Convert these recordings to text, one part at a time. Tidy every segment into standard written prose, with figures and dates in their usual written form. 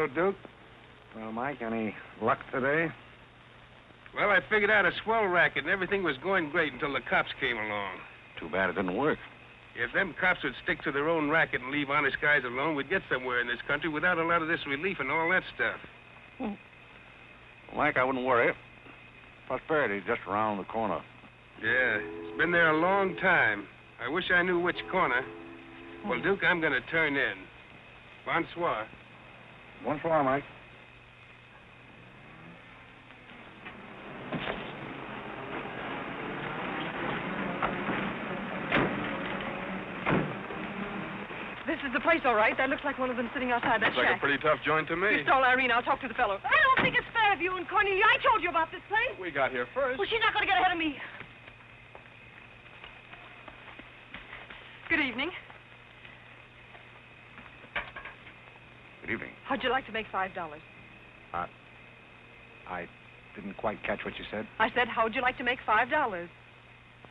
Hello, Duke. Well, Mike, any luck today? Well, I figured out a swell racket, and everything was going great until the cops came along. Too bad it didn't work. If them cops would stick to their own racket and leave honest guys alone, we'd get somewhere in this country without a lot of this relief and all that stuff. Well, Mike, I wouldn't worry. Prosperity's just around the corner. Yeah, it's been there a long time. I wish I knew which corner. Well, Duke, I'm going to turn in. Bonsoir. Bonsoir, Mike. This is the place, all right. That looks like one of them sitting outside that Looks shack. like a pretty tough joint to me. You stole Irene. I'll talk to the fellow. I don't think it's fair of you and Cornelia. I told you about this place. We got here first. Well, she's not going to get ahead of me. Good evening. Good evening. How'd you like to make $5? I didn't quite catch what you said. I said, how'd you like to make $5? $5?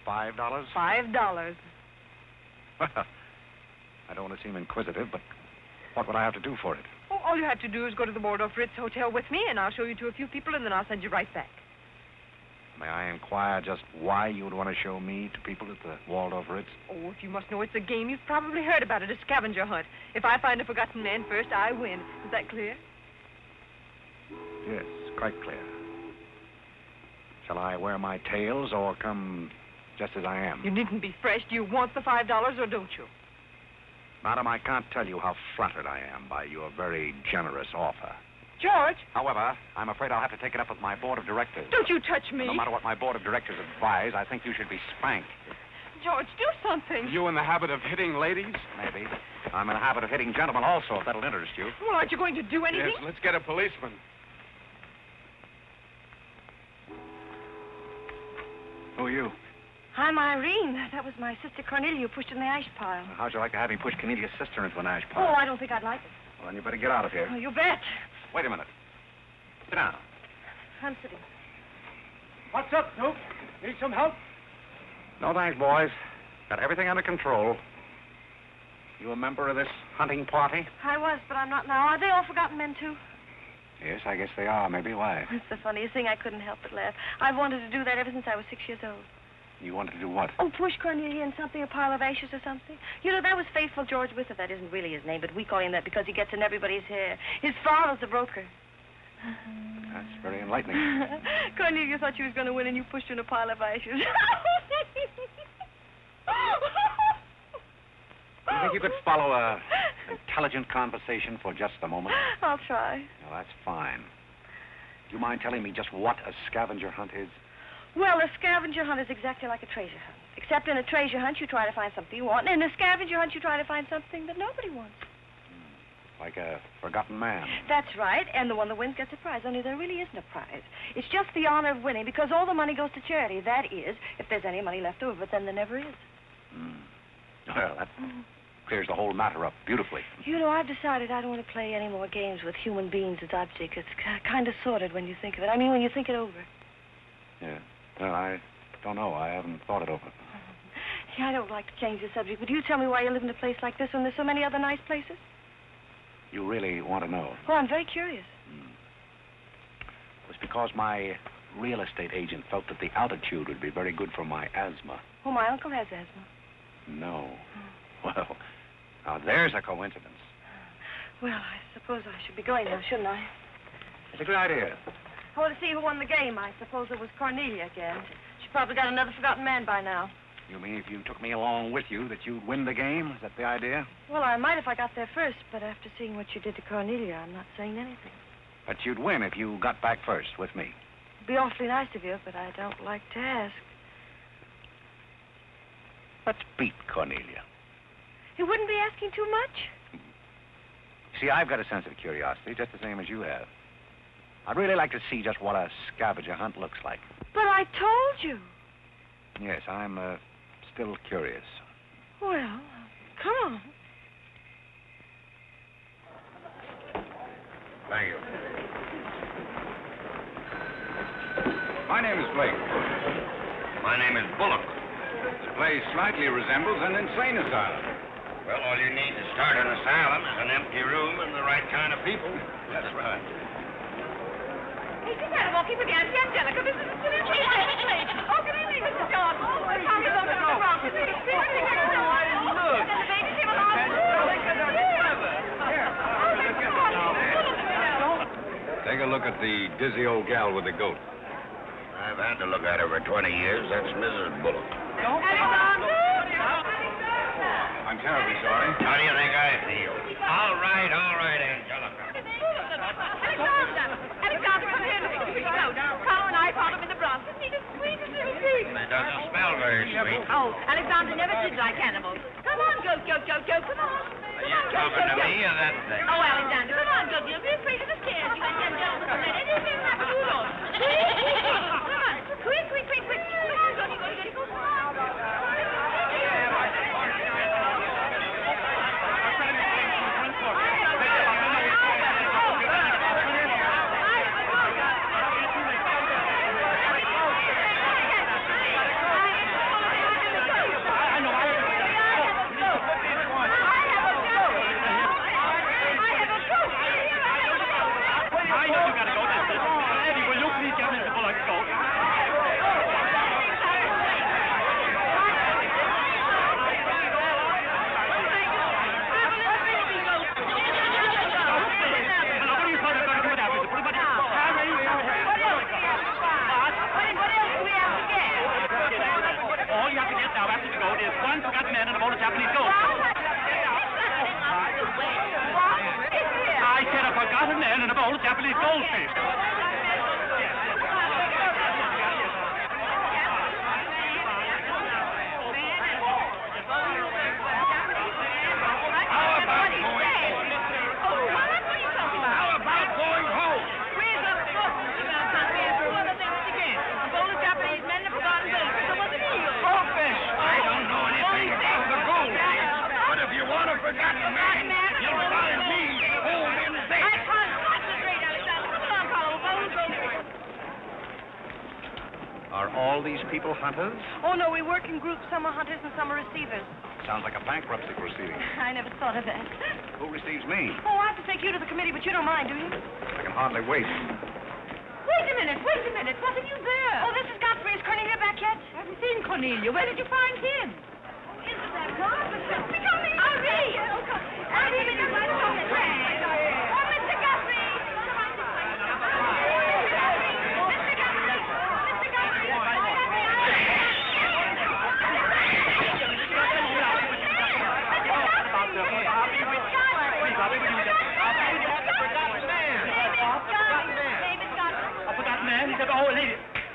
$5. Well, I don't want to seem inquisitive, but what would I have to do for it? Oh, all you have to do is go to the Waldorf-Ritz Hotel with me, and I'll show you to a few people, and then I'll send you right back. May I inquire just why you would want to show me to people at the Waldorf-Ritz? Oh, if you must know it's a game, you've probably heard about it, a scavenger hunt. If I find a forgotten man first, I win. Is that clear? Yes, quite clear. Shall I wear my tails or come just as I am? You needn't be fresh. Do you want the $5 or don't you? Madam, I can't tell you how flattered I am by your very generous offer. George! However, I'm afraid I'll have to take it up with my board of directors. Don't you touch me! No matter what my board of directors advise, I think you should be spanked. George, do something. You in the habit of hitting ladies? Maybe. I'm in the habit of hitting gentlemen also, if that'll interest you. Well, aren't you going to do anything? Yes, let's get a policeman. Who are you? I'm Irene. That was my sister Cornelia who pushed in the ash pile. How'd you like to have me push Cornelia's sister into an ash Oh, pile? I don't think I'd like it. Well, then you better get out of here. Oh, you bet. Wait a minute. Sit down. I'm sitting. What's up, Duke? Need some help? No thanks, boys. Got everything under control. You a member of this hunting party? I was, but I'm not now. Are they all forgotten men, too? Yes, I guess they are. Maybe. Why? It's the funniest thing. I couldn't help but laugh. I've wanted to do that ever since I was 6 years old. You wanted to do what? Oh, push Cornelia in something, a pile of ashes or something. You know, that was Faithful George Wither. That isn't really his name, but we call him that because he gets in everybody's hair. His father's a broker. That's very enlightening. Cornelia thought she was going to win, and you pushed her in a pile of ashes. Do you think you could follow an intelligent conversation for just a moment? I'll try. Well, that's fine. Do you mind telling me just what a scavenger hunt is? Well, a scavenger hunt is exactly like a treasure hunt. Except in a treasure hunt, you try to find something you want, and in a scavenger hunt, you try to find something that nobody wants. Like a forgotten man. That's right, and the one that wins gets a prize, only there really isn't a prize. It's just the honor of winning, because all the money goes to charity. That is, if there's any money left over, but then there never is. Well, that clears the whole matter up beautifully. You know, I've decided I don't want to play any more games with human beings as objects. It's kind of sordid when you think of it. I mean, when you think it over. Yeah. Well, I don't know. I haven't thought it over. Yeah, I don't like to change the subject, but you tell me why you live in a place like this when there's so many other nice places? You really want to know? Oh, I'm very curious. It was because my real estate agent felt that the altitude would be very good for my asthma. Oh, my uncle has asthma. No. Well, now there's a coincidence. Well, I suppose I should be going now, shouldn't I? It's a good idea. I want to see who won the game. I suppose it was Cornelia again. She probably got another forgotten man by now. You mean if you took me along with you that you'd win the game? Is that the idea? Well, I might if I got there first, but after seeing what you did to Cornelia, I'm not saying anything. But you'd win if you got back first with me. It'd be awfully nice of you, but I don't like to ask. Let's beat Cornelia. You wouldn't be asking too much? See, I've got a sense of curiosity, just the same as you have. I'd really like to see just what a scavenger hunt looks like. But I told you. Yes, I'm still curious. Well, come on. Thank you. My name is Blake. My name is Bullock. This place slightly resembles an insane asylum. Well, all you need to start an asylum is an empty room and the right kind of people. That's right. Hey, just had a walking with Auntie Angelica. This is a silly place. Oh, good evening, Mr. George. Oh, the Tommy goes to the wrong. Is it a silly thing? Look. The baby came along. Take a look at the dizzy old gal with the goat. I've had to look at her for 20 years. That's Mrs. Bullock. Alexander! I'm terribly sorry. How do you think I feel? All right, Angelica. Alexander, come here. Look at the goat. Carlo and I found him in the Bronx. Isn't he the sweetest little pig? It doesn't smell very sweet. Oh, Alexander never did like animals. Come on, goat. Come on. Are you talking to me or that thing? Oh, Alexander, come on, goat. You'll be afraid of the stairs. You and them gentlemen don't let anything happen to you, Lord. Come on. Quick. Come on, goat. Go. Come on. All these people hunters? Oh, no, we work in groups. Some are hunters and some are receivers. Sounds like a bankruptcy proceeding. I never thought of that. Who receives me? Oh, I have to take you to the committee, but you don't mind, do you? I can hardly wait. Wait a minute. What have you there? Oh, this is Godfrey. Is Cornelia back yet? I haven't seen Cornelia. Where did you find him? Isn't that marvelous? Irene! Irene, you're right on the track. Oh, Mr. Godfrey!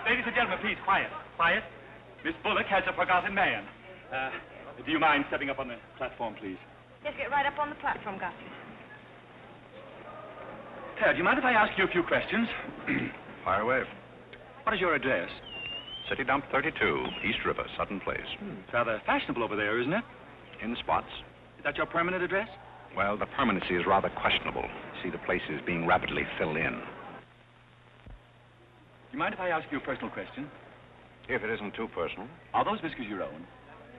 Ladies and gentlemen, please, quiet. Miss Bullock has a forgotten man. Do you mind stepping up on the platform, please? Yes, get right up on the platform, Godfrey. Do you mind if I ask you a few questions? Fire away. What is your address? City Dump 32, East River, Sutton Place. It's rather fashionable over there, isn't it? In spots. Is that your permanent address? Well, the permanency is rather questionable. See, the place is being rapidly filled in. Do you mind if I ask you a personal question? If it isn't too personal. Are those whiskers your own?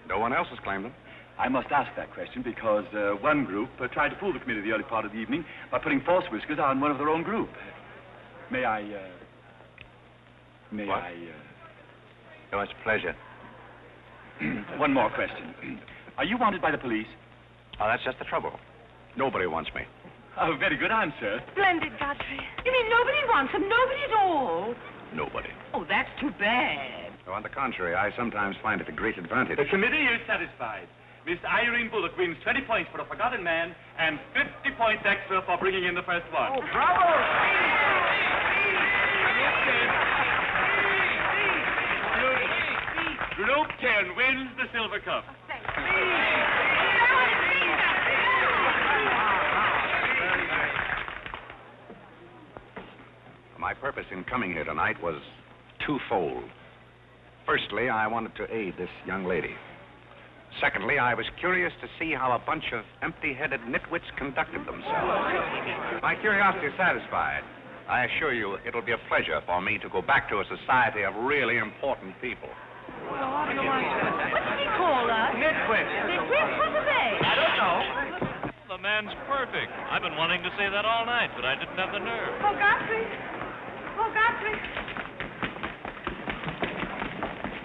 No one else has claimed them. I must ask that question because one group tried to fool the committee the early part of the evening by putting false whiskers on one of their own group. May I... What? Oh, it's a pleasure. One more question. Are you wanted by the police? Oh, that's just the trouble. Nobody wants me. Oh, very good answer. Splendid, Godfrey. You mean nobody wants him? Nobody at all? Nobody. Oh, that's too bad. Oh, on the contrary, I sometimes find it a great advantage. The committee is satisfied. Miss Irene Bullock wins 20 points for a forgotten man and 50 points extra for bringing in the first one. Oh, bravo! Group 10 wins the silver cup. My purpose in coming here tonight was twofold. Firstly, I wanted to aid this young lady. Secondly, I was curious to see how a bunch of empty-headed nitwits conducted themselves. My curiosity is satisfied. I assure you it'll be a pleasure for me to go back to a society of really important people. What did he call us? Nitwit. Nitwit? What are they? I don't know. The man's perfect. I've been wanting to say that all night, but I didn't have the nerve. Oh, Godfrey. Oh, Godfrey.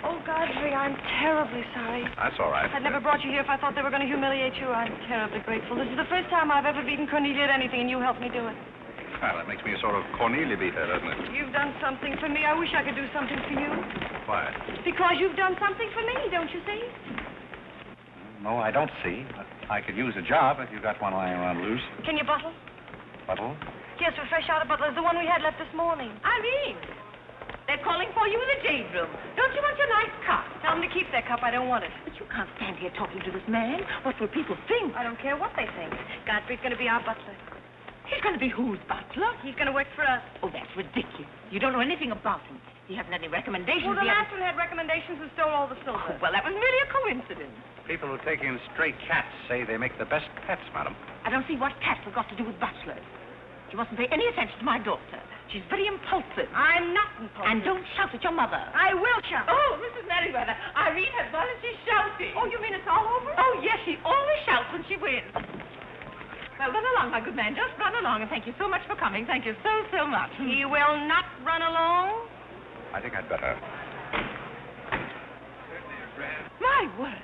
Oh, Godfrey, I'm terribly sorry. That's all right. I'd never brought you here if I thought they were going to humiliate you. I'm terribly grateful. This is the first time I've ever beaten Cornelia at anything, and you helped me do it. Well, that makes me a sort of Cornelia beater, doesn't it? You've done something for me. I wish I could do something for you. Why? Because you've done something for me, don't you see? No, I don't see. But I could use a job if you got one lying around loose. Can you bottle? Buttle? Yes, we're fresh out of butler. The one we had left this morning. Irene. They're calling for you in the jade room. Don't you want your nice cup? Tell them to keep their cup. I don't want it. But you can't stand here talking to this man. What will people think? I don't care what they think. Godfrey's going to be our butler. He's going to be whose butler? He's going to work for us. Oh, that's ridiculous. You don't know anything about him. He hasn't any recommendations. Well, the He last hasn't- one had recommendations and stole all the silver. Oh, well, that was really a coincidence. People who take in stray cats say they make the best pets, madam. I don't see what cats have got to do with butlers. You mustn't pay any attention to my daughter. She's very impulsive. I'm not impulsive. And don't shout at your mother. I will shout. Oh, Mrs. Merriweather, Irene has gone and she's shouting. Oh, you mean it's all over? Oh, yes, she always shouts when she wins. Well, run along, my good man. Just run along, and thank you so much for coming. Thank you so, so much. He will not run along. I think I'd better. My word.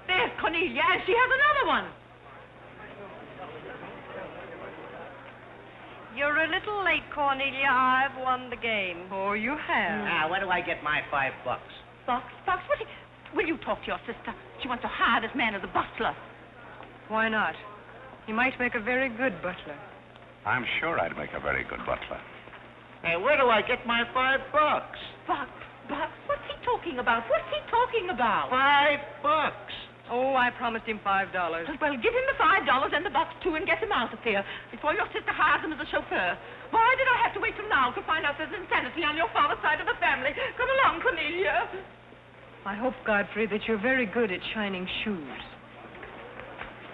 There's Cornelia, and she has another one. You're a little late, Cornelia. I've won the game. Oh, you have. Now, where do I get my $5? Box, will you talk to your sister? She wants to hire this man as a butler. Why not? He might make a very good butler. I'm sure I'd make a very good butler. Hey, where do I get my $5? Box, what's he talking about? What's he talking about? $5. Oh, I promised him $5. Well, give him the $5 and the box, too, and get him out of here before your sister hires him as a chauffeur. Why did I have to wait till now to find out there's insanity on your father's side of the family? Come along, Cornelia. I hope, Godfrey, that you're very good at shining shoes.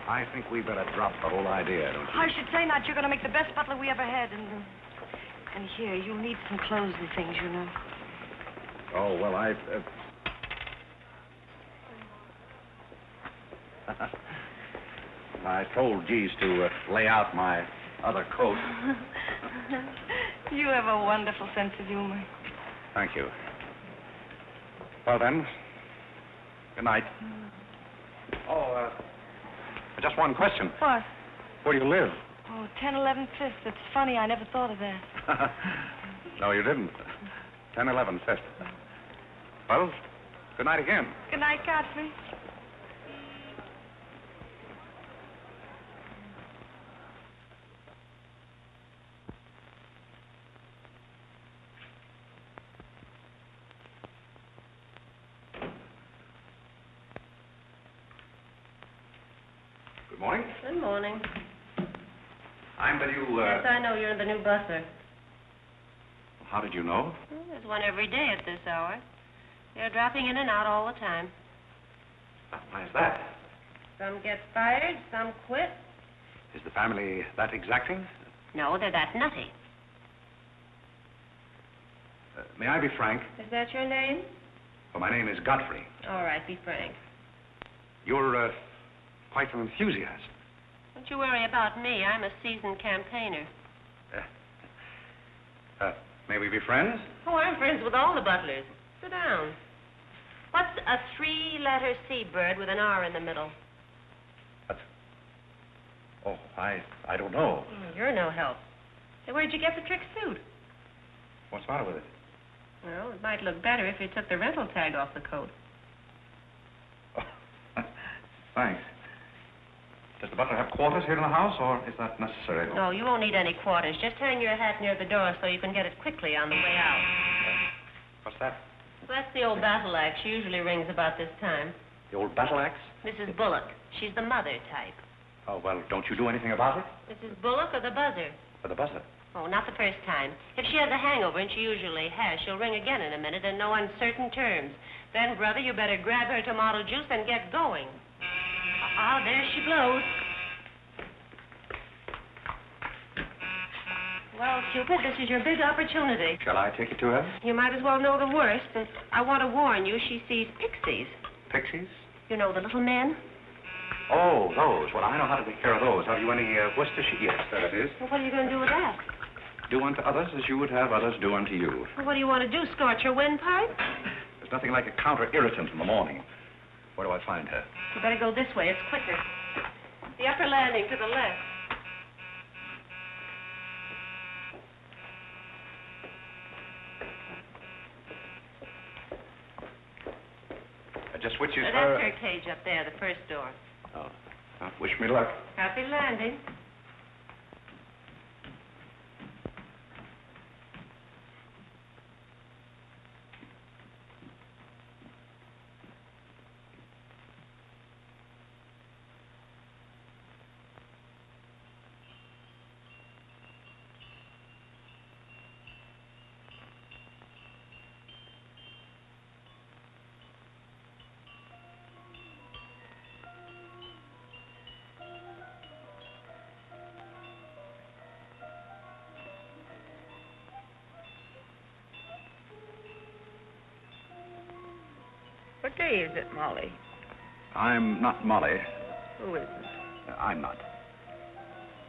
I think we better drop the whole idea, don't you? I should say not. You're going to make the best butler we ever had. And here, you'll need some clothes and things, you know. Oh, well, I told Jeeves to lay out my other coat. You have a wonderful sense of humor. Thank you. Well, then, good night. Oh, just one question. What? Where do you live? Oh, 1011 Fifth. It's funny. I never thought of that. No, you didn't. 1011 Fifth. Well, good night again. Good night, Godfrey. Good morning. Good morning. I'm the new, Yes, I know you're the new butler. How did you know? Well, there's one every day at this hour. They're dropping in and out all the time. Why is that? Some get fired, some quit. Is the family that exacting? No, they're that nutty. May I be frank? Is that your name? Well, my name is Godfrey. All right, be frank. You're, quite an enthusiast. Don't you worry about me. I'm a seasoned campaigner. May we be friends? Oh, I'm friends with all the butlers. Sit down. What's a three-letter seabird with an R in the middle? Oh, I don't know. You're no help. Hey, where'd you get the trick suit? What's the matter with it? Well, it might look better if you took the rental tag off the coat. Oh, thanks. Does the butler have quarters here in the house, or is that necessary? No, you won't need any quarters. Just hang your hat near the door so you can get it quickly on the way out. What's that? Well, that's the old battle axe. She usually rings about this time. The old battle axe? Mrs. Bullock. She's the mother type. Oh, well, don't you do anything about it? Mrs. Bullock or the buzzer? For the buzzer. Oh, not the first time. If she has a hangover, and she usually has, she'll ring again in a minute in no uncertain terms. Then, brother, you better grab her tomato juice and get going. There she blows. Well, Cupid, this is your big opportunity. Shall I take you to her? You might as well know the worst, but I want to warn you, she sees pixies. Pixies? You know, the little men? Oh, those. Well, I know how to take care of those. Have you any Worcestershire? Yes, there it is. Well, what are you going to do with that? Do unto others as you would have others do unto you. Well, what do you want to do, scorch your windpipe? There's nothing like a counter-irritant in the morning. Where do I find her? You better go this way. It's quicker. The upper landing to the left. Just which is That's her... her cage up there, the first door. Oh. Wish me luck. Happy landing. What day is it, Molly? I'm not Molly. Who is it? I'm not.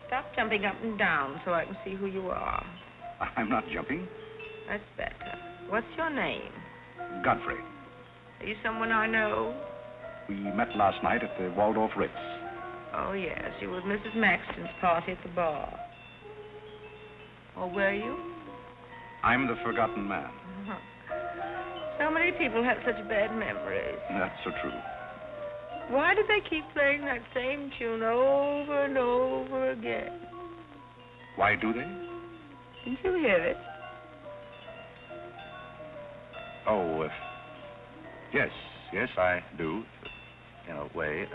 Stop jumping up and down so I can see who you are. I'm not jumping. That's better. What's your name? Godfrey. Are you someone I know? We met last night at the Waldorf-Ritz. Oh, yes. You were at Mrs. Maxton's party at the bar. Or were you? I'm the forgotten man. Uh-huh. So many people have such bad memories. That's so true. Why do they keep playing that same tune over and over again? Why do they? Didn't you hear it? Oh, yes, I do. In a way.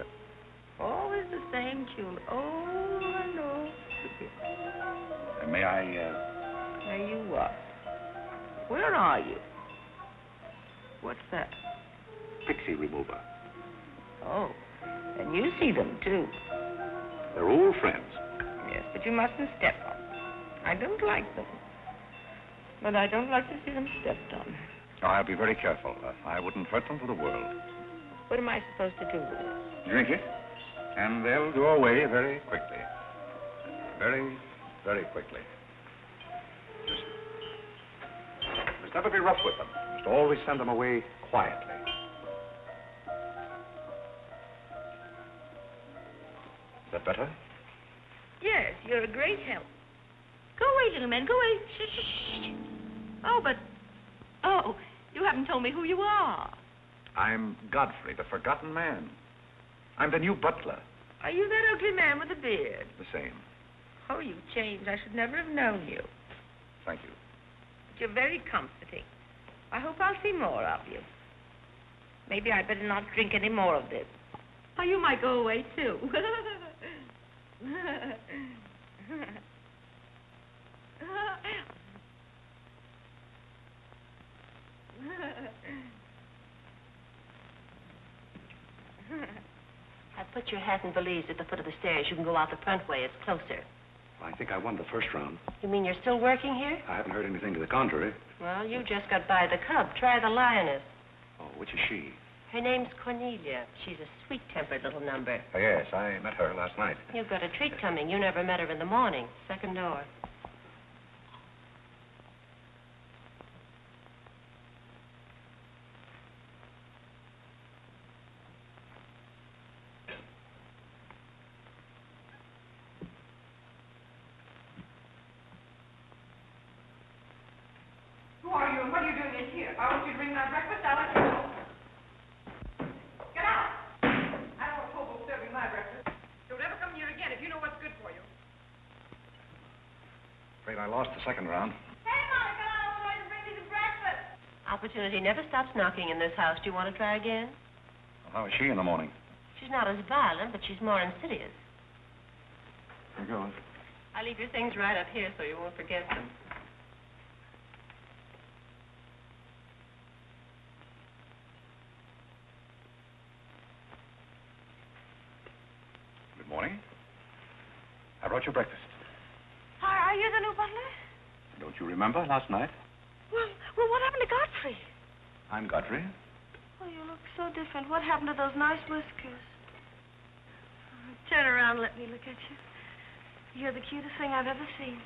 Always the same tune, over and over again. May I, May you what? Where are you? What's that? Pixie remover. Oh, and you see them, too. They're old friends. Yes, but you mustn't step on them. I don't like them. But I don't like to see them stepped on. Oh, I'll be very careful. I wouldn't hurt them for the world. What am I supposed to do with it? Drink it, and they'll go away very quickly. Very, very quickly. Just never be rough with them. Just always send them away quietly. Is that better? Yes, you're a great help. Go away, little man, go away. Shh, shh, shh. Oh, but... Oh, you haven't told me who you are. I'm Godfrey, the forgotten man. I'm the new butler. Are you that ugly man with the beard? The same. Oh, you've changed. I should never have known you. Thank you. But you're very comforting. I hope I'll see more of you. Maybe I'd better not drink any more of this. Oh, you might go away, too. I put your hat and valise at the foot of the stairs. You can go out the front way. It's closer. I think I won the first round. You mean you're still working here? I haven't heard anything to the contrary. Well, you just got by the cub. Try the lioness. Oh, which is she? Her name's Cornelia. She's a sweet-tempered little number. Oh, yes, I met her last night. You've got a treat coming. You never met her in the morning. Second door. Who are you and what are you doing in here? If I want you to bring my breakfast, I'll let you know. Get out! I don't want hobo serving my breakfast. Don't ever come here again if you know what's good for you. Afraid I lost the second round. Hey, Molly, come on over and bring me some breakfast. Opportunity never stops knocking in this house. Do you want to try again? Well, how is she in the morning? She's not as violent, but she's more insidious. Here goes. I'll leave your things right up here so you won't forget them. Good morning. I brought you breakfast. Are you the new butler? you remember last night? Well, what happened to Godfrey? I'm Godfrey. Oh, you look so different. What happened to those nice whiskers? Turn around and let me look at you. You're the cutest thing I've ever seen.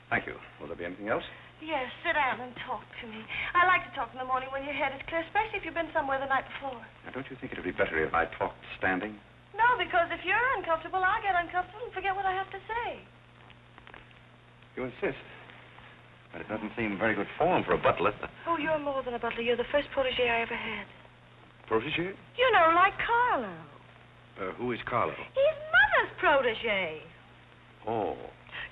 Thank you. Will there be anything else? Yes, sit down and talk to me. I like to talk in the morning when your head is clear, especially if you've been somewhere the night before. Now, don't you think it would be better if I talked standing? No, because if you're uncomfortable, I'll get uncomfortable and forget what I have to say. You insist. But it doesn't seem very good form for a butler. Oh, you're more than a butler. You're the first protégé I ever had. Protégé? You know, like Carlo. Who is Carlo? He's Mother's protégé. Oh.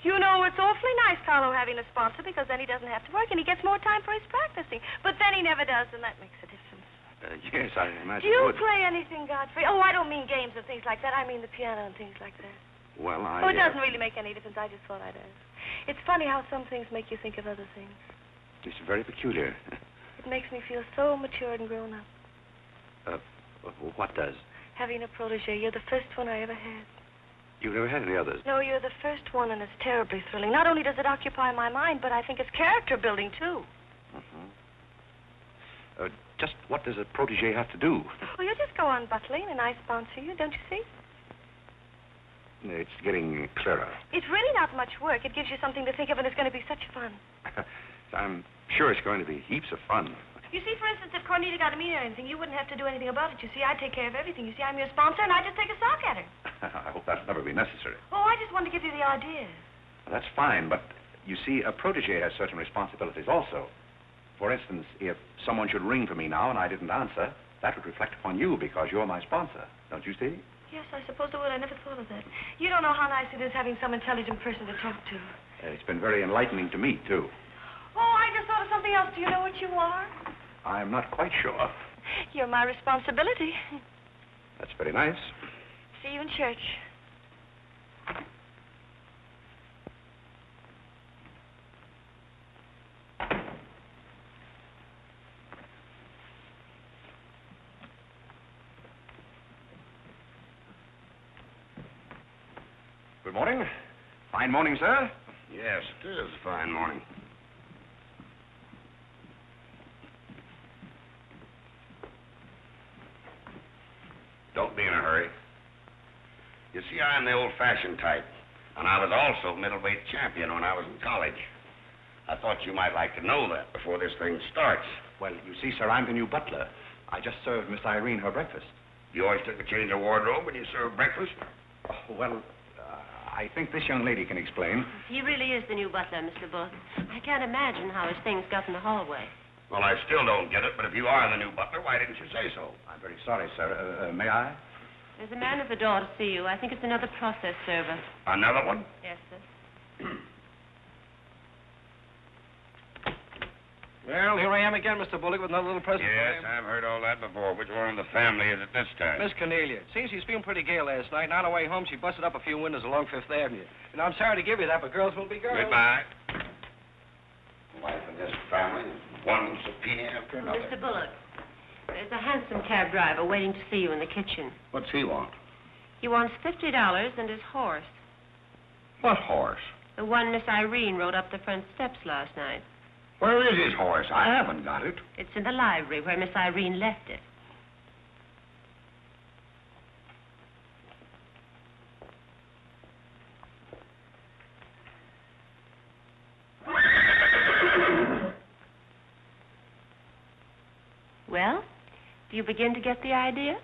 You know, it's awfully nice, Carlo, having a sponsor, because then he doesn't have to work and he gets more time for his practicing. But then he never does, and that makes a difference. Yes, I imagine Do you it would. play anything, Godfrey? Oh, I don't mean games and things like that. I mean the piano and things like that. Well, Oh, it doesn't really make any difference. I just thought I'd ask. It's funny how some things make you think of other things. It's very peculiar. It makes me feel so mature and grown up. What does? Having a protégé. You're the first one I ever had. You've never had any others? No, you're the first one, and it's terribly thrilling. Not only does it occupy my mind, but I think it's character building, too. Just what does a protégé have to do? Well, you just go on butling, and I sponsor you, don't you see? It's getting clearer. It's really not much work. It gives you something to think of, and it's going to be such fun. I'm sure it's going to be heaps of fun. You see, for instance, if Cornelia got a mean or anything, you wouldn't have to do anything about it. You see, I take care of everything. You see, I'm your sponsor, and I just take a sock at her. I hope that'll never be necessary. Oh, I just wanted to give you the idea. Well, that's fine, but you see, a protégé has certain responsibilities also. For instance, if someone should ring for me now and I didn't answer, that would reflect upon you because you're my sponsor. Don't you see? Yes, I suppose it would. I never thought of that. You don't know how nice it is having some intelligent person to talk to. It's been very enlightening to me, too. Oh, I just thought of something else. Do you know what you are? I'm not quite sure. You're my responsibility. That's very nice. See you in church. Good morning. Fine morning, sir. Yes, it is a fine morning. Don't be in a hurry. You see, I'm the old-fashioned type, and I was also middleweight champion when I was in college. I thought you might like to know that before this thing starts. Well, you see, sir, I'm the new butler. I just served Miss Irene her breakfast. You always took a change of wardrobe when you served breakfast? Oh, well, I think this young lady can explain. He really is the new butler, Mr. Bullock. I can't imagine how his things got in the hallway. Well, I still don't get it, but if you are the new butler, why didn't you say so? I'm very sorry, sir. May I? There's a man at the door to see you. I think it's another process server. Another one? Yes, sir. Well, here I am again, Mr. Bullock, with another little present Yes, for you. I've heard all that before. Which one in the family is it this time? Miss Cornelia. Seems she's feeling pretty gay last night, and on her way home, she busted up a few windows along Fifth Avenue. And I'm sorry to give you that, but girls will be girls. Goodbye. Life in this family is one subpoena after another. Mr. Bullock, there's a hansom cab driver waiting to see you in the kitchen. What's he want? He wants $50 and his horse. What horse? The one Miss Irene rode up the front steps last night. Where is his horse? I haven't got it. It's in the library where Miss Irene left it. Well, do you begin to get the idea?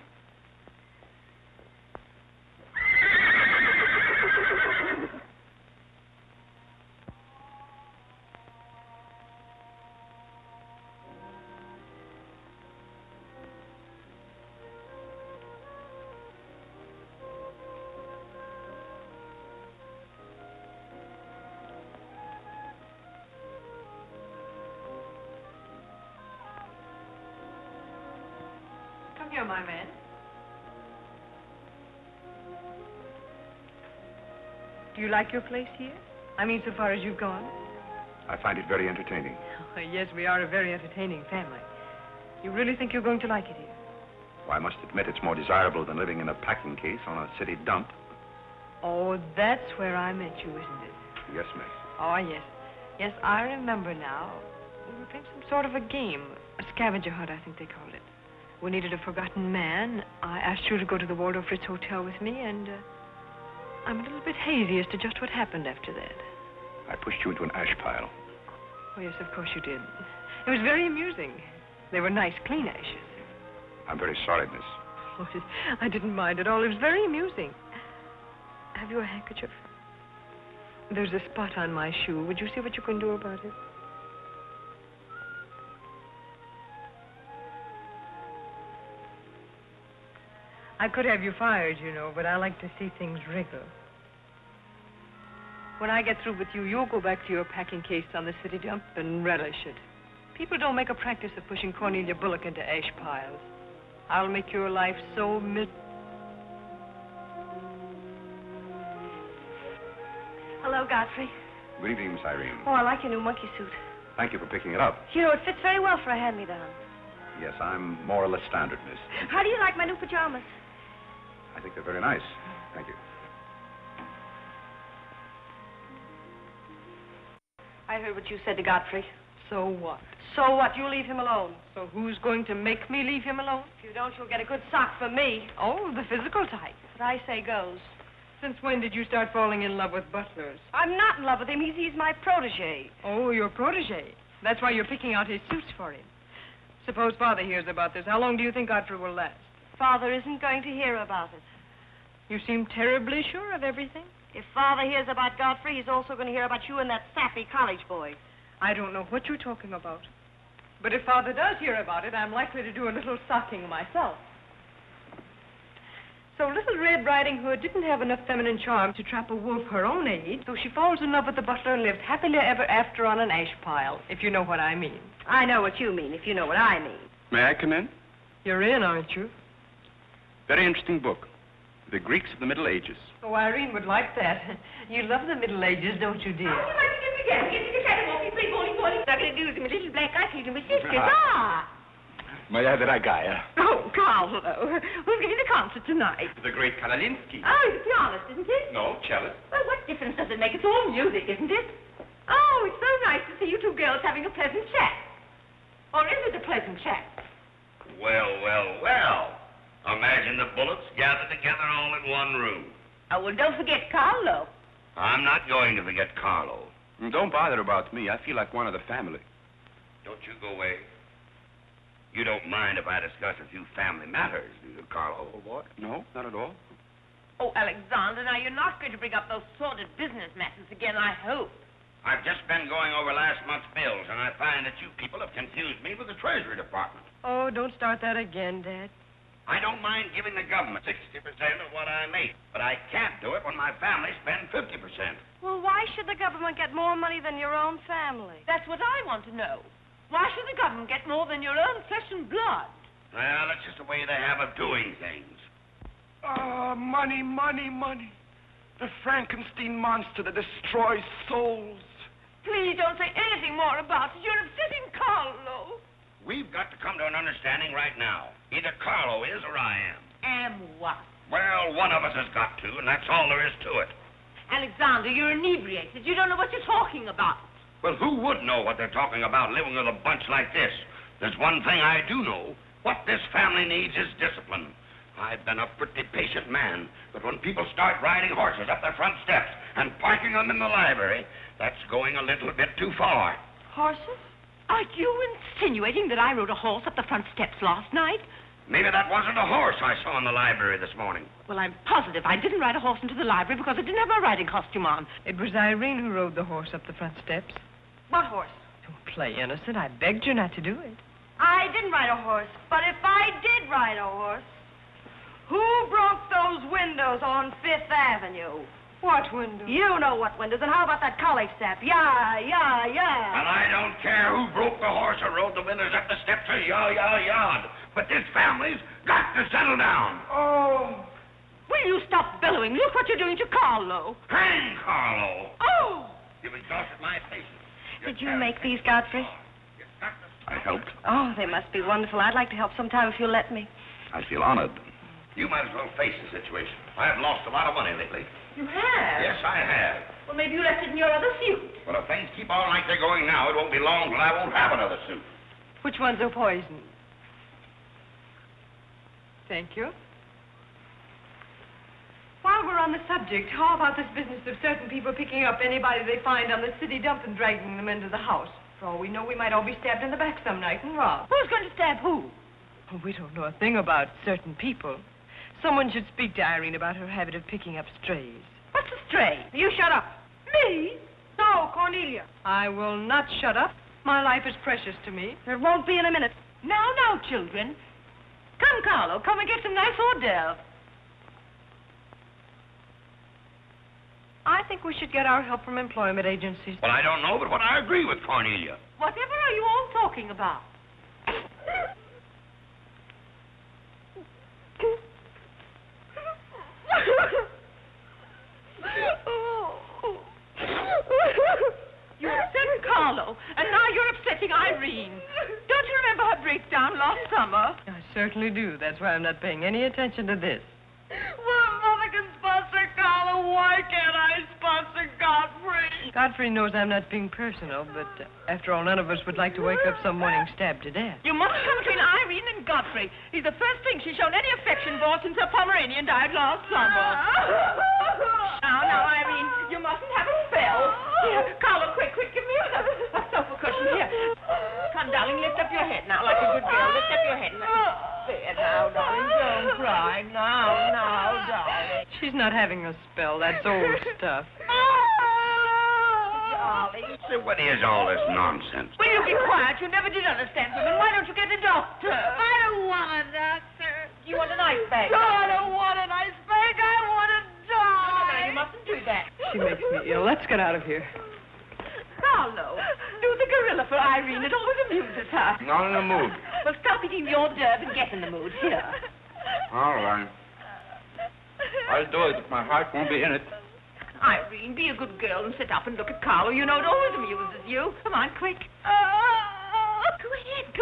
Come here, my man. Do you like your place here? I mean, so far as you've gone? I find it very entertaining. Oh, yes, we are a very entertaining family. You really think you're going to like it here? Well, I must admit it's more desirable than living in a packing case on a city dump. Oh, that's where I met you, isn't it? Yes, miss. Oh, yes. Yes, I remember now. We were playing some sort of a game. A scavenger hunt, I think they called it. We needed a forgotten man. I asked you to go to the Waldorf-Ritz Hotel with me, and I'm a little bit hazy as to just what happened after that. I pushed you into an ash pile. Oh, yes, of course you did. It was very amusing. They were nice, clean ashes. I'm very sorry, miss. Oh, I didn't mind at all. It was very amusing. Have you a handkerchief? There's a spot on my shoe. Would you see what you can do about it? I could have you fired, you know, but I like to see things wriggle. When I get through with you, you'll go back to your packing case on the city dump and relish it. People don't make a practice of pushing Cornelia Bullock into ash piles. I'll make your life so Hello, Godfrey. Good evening, Miss Irene. Oh, I like your new monkey suit. Thank you for picking it up. You know, it fits very well for a hand-me-down. Yes, I'm more or less standard, miss. How do you like my new pajamas? I think they're very nice. Thank you. I heard what you said to Godfrey. So what? So what? You leave him alone. So who's going to make me leave him alone? If you don't, you'll get a good sock from me. Oh, the physical type. What I say goes. Since when did you start falling in love with butlers? I'm not in love with him. He's my protégé. Oh, your protégé. That's why you're picking out his suits for him. Suppose Father hears about this. How long do you think Godfrey will last? Father isn't going to hear about it. You seem terribly sure of everything. If Father hears about Godfrey, he's also going to hear about you and that sappy college boy. I don't know what you're talking about. But if Father does hear about it, I'm likely to do a little socking myself. So little Red Riding Hood didn't have enough feminine charm to trap a wolf her own age, so she falls in love with the butler and lived happily ever after on an ash pile, if you know what I mean. I know what you mean, if you know what I mean. May I come in? You're in, aren't you? Very interesting book. The Greeks of the Middle Ages. Oh, Irene would like that. You love the Middle Ages, don't you, dear? Oh, I think it's get the cat walking, play bowling. I'm going to do my little black eye to my sisters. Ah! May I have the ragaya? Oh, Carlo. Who's giving the concert tonight? The great Karolinsky. Oh, he's a pianist, isn't he? No, cellist. Well, what difference does it make? It's all music, isn't it? Oh, it's so nice to see you two girls having a pleasant chat. Or is it a pleasant chat? Well, well, well. Imagine the Bullocks gathered together all in one room. Oh, well, don't forget Carlo. I'm not going to forget Carlo. Don't bother about me. I feel like one of the family. Don't you go away. You don't mind if I discuss a few family matters, do you, Carlo? What? No, not at all. Oh, Alexander, now you're not going to bring up those sordid business matters again, I hope. I've just been going over last month's bills, and I find that you people have confused me with the Treasury Department. Oh, don't start that again, Dad. I don't mind giving the government 60% of what I make, but I can't do it when my family spends 50%. Well, why should the government get more money than your own family? That's what I want to know. Why should the government get more than your own flesh and blood? Well, that's just the way they have of doing things. Ah, money, money, money. The Frankenstein monster that destroys souls. Please don't say anything more about it. You're upsetting Carlo. We've got to come to an understanding right now. Either Carlo is or I am. Am what? Well, one of us has got to, and that's all there is to it. Alexander, you're inebriated. You don't know what you're talking about. Well, who would know what they're talking about living with a bunch like this? There's one thing I do know. What this family needs is discipline. I've been a pretty patient man, but when people start riding horses up their front steps and parking them in the library, that's going a little bit too far. Horses? Are you insinuating that I rode a horse up the front steps last night? Maybe that wasn't a horse I saw in the library this morning. Well, I'm positive I didn't ride a horse into the library because I didn't have my riding costume on. It was Irene who rode the horse up the front steps. What horse? Don't play innocent. I begged you not to do it. I didn't ride a horse, but if I did ride a horse, who broke those windows on Fifth Avenue? What window? You know what windows, and how about that college sap? Yeah. And I don't care who broke the horse or rode the windows up the steps or yard. But this family's got to settle down. Oh. Will you stop bellowing? Look what you're doing to Carlo. Hang Carlo. Oh! You've exhausted my patience. Did you make these, Godfrey? I helped. Oh, they must be wonderful. I'd like to help sometime if you'll let me. I feel honored. You might as well face the situation. I have lost a lot of money lately. You have? Yes, I have. Well, maybe you left it in your other suit. Well, if things keep on like they're going now, it won't be long till I won't have another suit. Which ones are poisoned? Thank you. While we're on the subject, how about this business of certain people picking up anybody they find on the city dump and dragging them into the house? For all we know, we might all be stabbed in the back some night and robbed. Who's going to stab who? Well, we don't know a thing about certain people. Someone should speak to Irene about her habit of picking up strays. What's a stray? You shut up. Me? No, Cornelia. I will not shut up. My life is precious to me. It won't be in a minute. Now, children. Come, Carlo, come and get some nice hors d'oeuvres. I think we should get our help from employment agencies. Well, I don't know, but what I agree with Cornelia. Whatever are you all talking about? You upset Carlo, and now you're upsetting Irene. Don't you remember her breakdown last summer? I certainly do. That's why I'm not paying any attention to this. Well, Mother can sponsor Carlo. Why can't I sponsor Godfrey? Godfrey knows I'm not being personal, but after all, none of us would like to wake up some morning stabbed to death. You mustn't come between Irene and Godfrey. He's the first thing she's shown any affection for since her Pomeranian died last summer. Now, Irene, you mustn't have a spell. Here, Carlo, quick, give me a sofa cushion. Here. Come, darling, lift up your head now like a good girl. Lift up your head. There now, darling, don't cry. Now, darling. She's not having a spell. That's old stuff. Darling. So what is all this nonsense? Will you be quiet? You never did understand women. Why don't you get a doctor? I don't want a doctor. You want an ice bag? No, I don't want an ice bag. I want to die. No, you mustn't do that. She makes me ill. Let's get out of here. Carlo, do the gorilla for Irene. It always amuses her. Not in the mood. Well, stop eating the hors d'oeuvre and get in the mood. Here. All right. I'll do it, but my heart won't be in it. Irene, be a good girl and sit up and look at Carlo. You know it always amuses you. Come on, quick. Go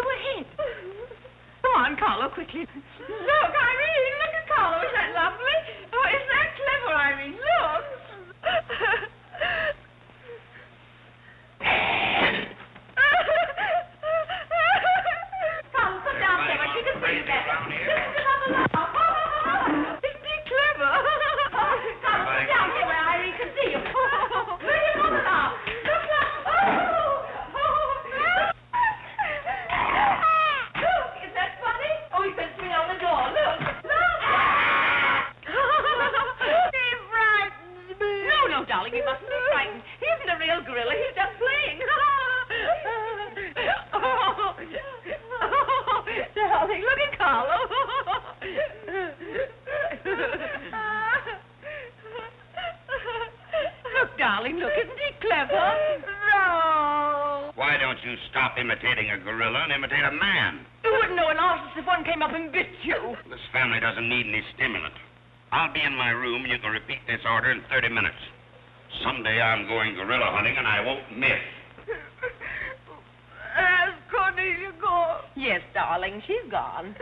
ahead. Come on, Carlo, quickly. Look, Irene, look at Carlo. Isn't that lovely? Oh, isn't that clever, Irene? Look. Carlo, come down there. She can see that. Isn't he clever? Carlo, come down here where Irene can see you. Look at him now. Look. Look, is that funny? Oh, he puts me on the door. Look. He frightens me. No, darling, you mustn't be frightened. He isn't a real gorilla. He's just playing. Darling, look at Carlo. Look, darling, look. Isn't he clever? No. Why don't you stop imitating a gorilla and imitate a man? You wouldn't know an artist if one came up and bit you. This family doesn't need any stimulant. I'll be in my room and you can repeat this order in 30 minutes. Someday I'm going gorilla hunting and I won't miss. Has Cornelia gone? Yes, darling, she's gone.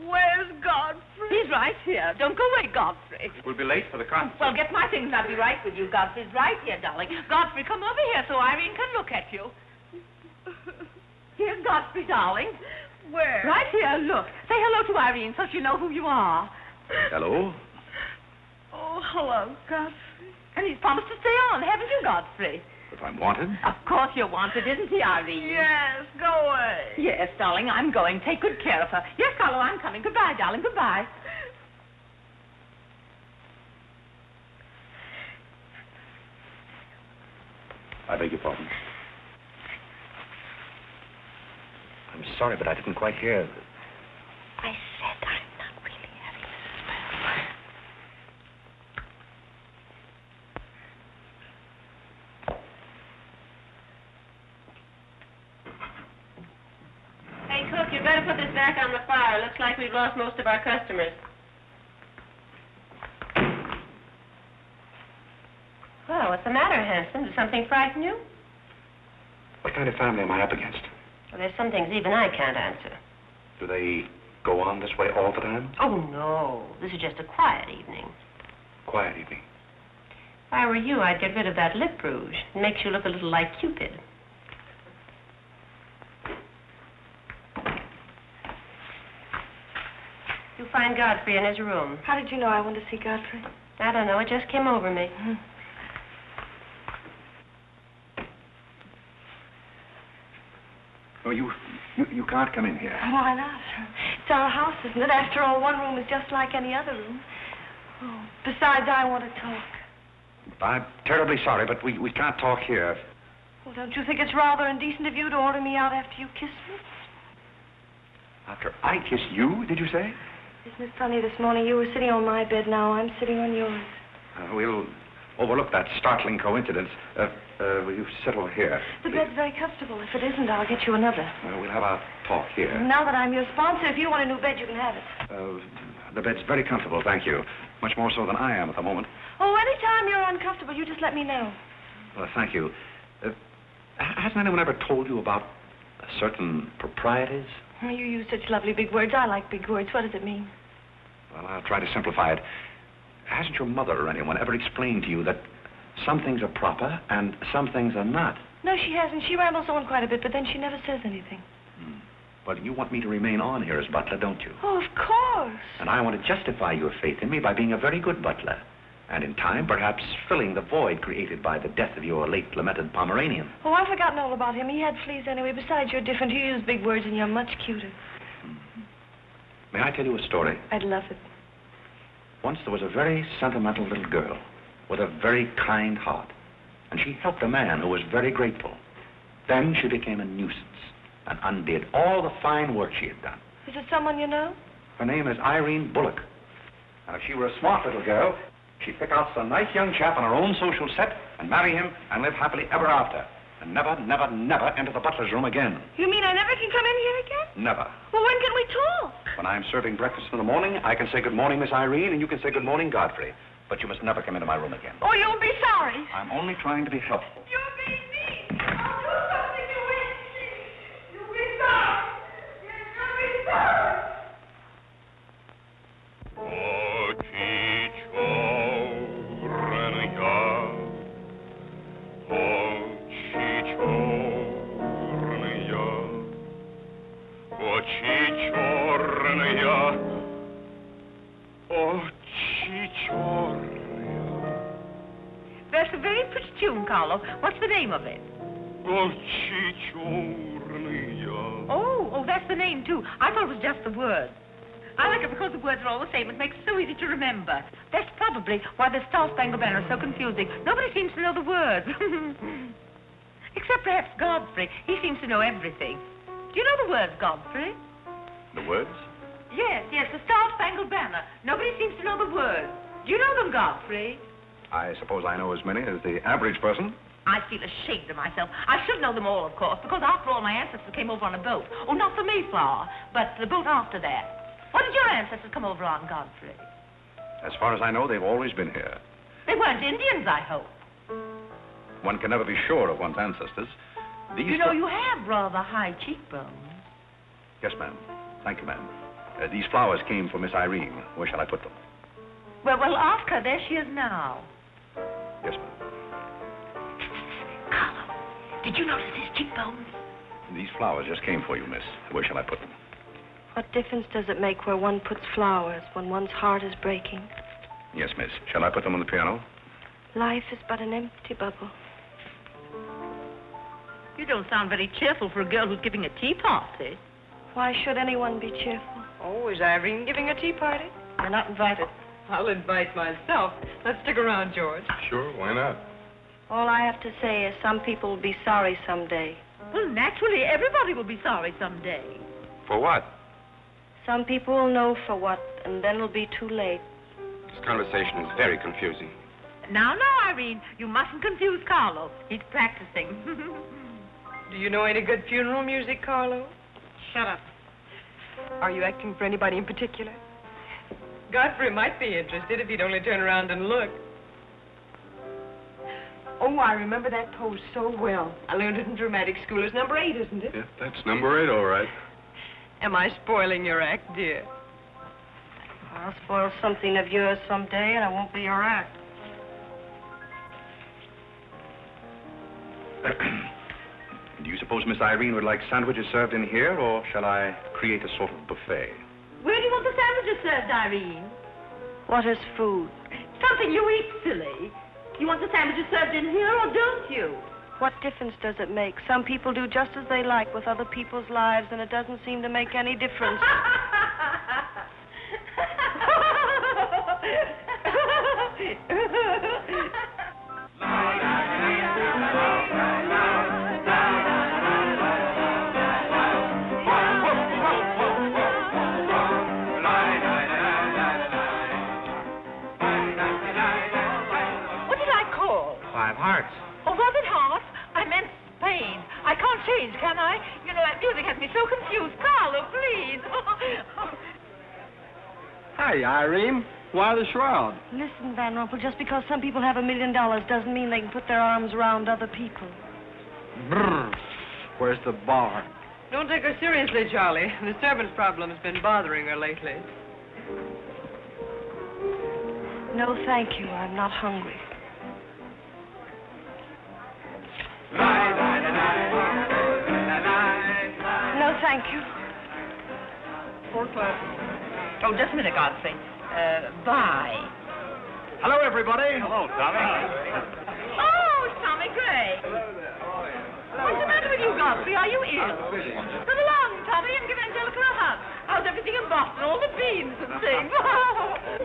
Where's Godfrey? He's right here. Don't go away, Godfrey. We'll be late for the concert. Well, get my things and I'll be right with you. Godfrey's right here, darling. Godfrey, come over here so Irene can look at you. Here's Godfrey, darling. Where? Right here, look. Say hello to Irene so she'll know who you are. Hello? Oh, hello, Godfrey. And he's promised to stay on, haven't you, Godfrey? If I'm wanted? Of course you're wanted, isn't he, Irene? Yes, go away. Yes, darling, I'm going. Take good care of her. Yes, Carlo, I'm coming. Goodbye, darling, goodbye. I beg your pardon. I'm sorry, but I didn't quite hear. I said I'm not really having a spell. Hey, cook, you better put this back on the fire. Looks like we've lost most of our customers. Well, what's the matter, Hanson? Did something frighten you? What kind of family am I up against? Well, there's some things even I can't answer. Do they go on this way all the time? Oh, no. This is just a quiet evening. Quiet evening. If I were you, I'd get rid of that lip rouge. It makes you look a little like Cupid. You'll find Godfrey in his room. How did you know I wanted to see Godfrey? I don't know. It just came over me. Oh, you can't come in here. Why not? It's our house, isn't it? After all, one room is just like any other room. Oh, besides, I want to talk. I'm terribly sorry, but we can't talk here. Well, don't you think it's rather indecent of you to order me out after you kissed me? After I kissed you, did you say? Isn't it funny, this morning you were sitting on my bed, now I'm sitting on yours. We'll overlook that startling coincidence. Will you sit over here? The bed's very comfortable. If it isn't, I'll get you another. We'll have a talk here. Now that I'm your sponsor, if you want a new bed, you can have it. The bed's very comfortable, thank you. Much more so than I am at the moment. Oh, anytime you're uncomfortable, you just let me know. Well, thank you. Hasn't anyone ever told you about certain proprieties? Oh, you use such lovely big words. I like big words. What does it mean? Well, I'll try to simplify it. Hasn't your mother or anyone ever explained to you that some things are proper and some things are not? No, she hasn't. She rambles on quite a bit, but then she never says anything. Well, you want me to remain on here as butler, don't you? Oh, of course. And I want to justify your faith in me by being a very good butler. And in time, perhaps filling the void created by the death of your late lamented Pomeranian. Oh, I've forgotten all about him. He had fleas anyway. Besides, you're different. You use big words and you're much cuter. May I tell you a story? I'd love it. Once there was a very sentimental little girl with a very kind heart. And she helped a man who was very grateful. Then she became a nuisance and undid all the fine work she had done. Is it someone you know? Her name is Irene Bullock. Now, if she were a smart little girl, she'd pick out some nice young chap on her own social set and marry him and live happily ever after. And never, never, never enter the butler's room again. You mean I never can come in here again? Never. Well, when can we talk? When I'm serving breakfast in the morning, I can say good morning, Miss Irene, and you can say good morning, Godfrey. But you must never come into my room again. Oh, you'll be sorry. I'm only trying to be helpful. You're being mean. I'll do something you won't see. You'll be sorry. You'll be sorry. That's a very pretty tune, Carlo. What's the name of it? Oh, that's the name, too. I thought it was just the words. I like it because the words are all the same. It makes it so easy to remember. That's probably why the Star-Spangled Banner is so confusing. Nobody seems to know the words. Except perhaps Godfrey. He seems to know everything. Do you know the words, Godfrey? The words? Yes, the Star-Spangled Banner. Nobody seems to know the words. Do you know them, Godfrey? I suppose I know as many as the average person. I feel ashamed of myself. I should know them all, of course, because after all, my ancestors came over on a boat. Oh, not the Mayflower, but the boat after that. What did your ancestors come over on, Godfrey? As far as I know, they've always been here. They weren't Indians, I hope. One can never be sure of one's ancestors. You know, you have rather high cheekbones. Yes, ma'am. Thank you, ma'am. These flowers came for Miss Irene. Where shall I put them? Well, ask her. There she is now. Yes, ma'am. Carlo, did you notice his cheekbones? These flowers just came for you, miss. Where shall I put them? What difference does it make where one puts flowers when one's heart is breaking? Yes, miss. Shall I put them on the piano? Life is but an empty bubble. You don't sound very cheerful for a girl who's giving a tea party. Why should anyone be cheerful? Oh, is Irene giving a tea party? You're not invited. I'll invite myself. Let's stick around, George. Sure, why not? All I have to say is some people will be sorry someday. Well, naturally, everybody will be sorry someday. For what? Some people will know for what, and then it'll be too late. This conversation is very confusing. Now, Irene, you mustn't confuse Carlo. He's practicing. Do you know any good funeral music, Carlo? Shut up. Are you acting for anybody in particular? Godfrey might be interested if he'd only turn around and look. Oh, I remember that pose so well. I learned it in dramatic school. It's number 8, isn't it? Yeah, that's number 8, all right. Am I spoiling your act, dear? I'll spoil something of yours someday, and it won't be your act. Do you suppose Miss Irene would like sandwiches served in here, or shall I create a sort of buffet? Where do you want the sandwiches served, Irene? What is food? Something you eat, silly. You want the sandwiches served in here, or don't you? What difference does it make? Some people do just as they like with other people's lives, and it doesn't seem to make any difference. What did I call? 5 hearts. Oh, was it Hearts? I meant Spain. I can't change, can I? You know, that music has me so confused. Carlo, please. Hey, Irene. Why the shroud? Listen, Van Rumpel, just because some people have $1 million doesn't mean they can put their arms around other people. Brrr. Where's the bar? Don't take her seriously, Charlie. The servant's problem's been bothering her lately. No, thank you. I'm not hungry. No, thank you. 4 o'clock. Oh, just a minute, Godfrey. Bye. Hello, everybody. Hello, Tommy. Oh, it's Tommy Gray. What's the matter with you, Godfrey? Are you ill? Come along, Tommy, and give Angelica a hug. How's everything in Boston? All the beans and things.